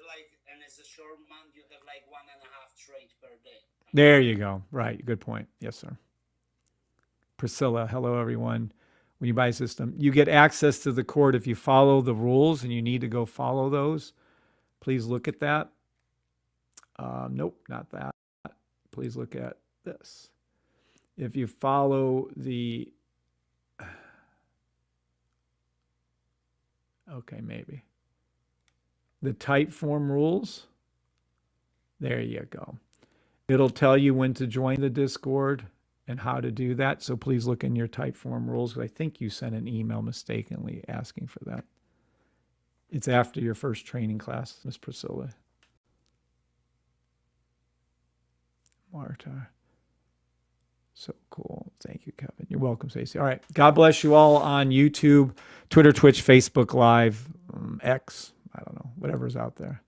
and it's a short month, you have 1.5 trades per day. There you go. Right. Good point. Yes, sir. Priscilla, hello, everyone. When you buy a system, you get access to the court if you follow the rules, and you need to go follow those. Please look at that. Nope, not that. Please look at this. If you follow the... Okay, maybe. The Typeform rules. There you go. It'll tell you when to join the Discord and how to do that. So please look in your Typeform rules, because I think you sent an email mistakenly asking for that. It's after your first training class, Miss Priscilla. Marta. So cool. Thank you, Kevin. You're welcome, Stacey. All right. God bless you all on YouTube, Twitter, Twitch, Facebook Live, X. I don't know, whatever's out there.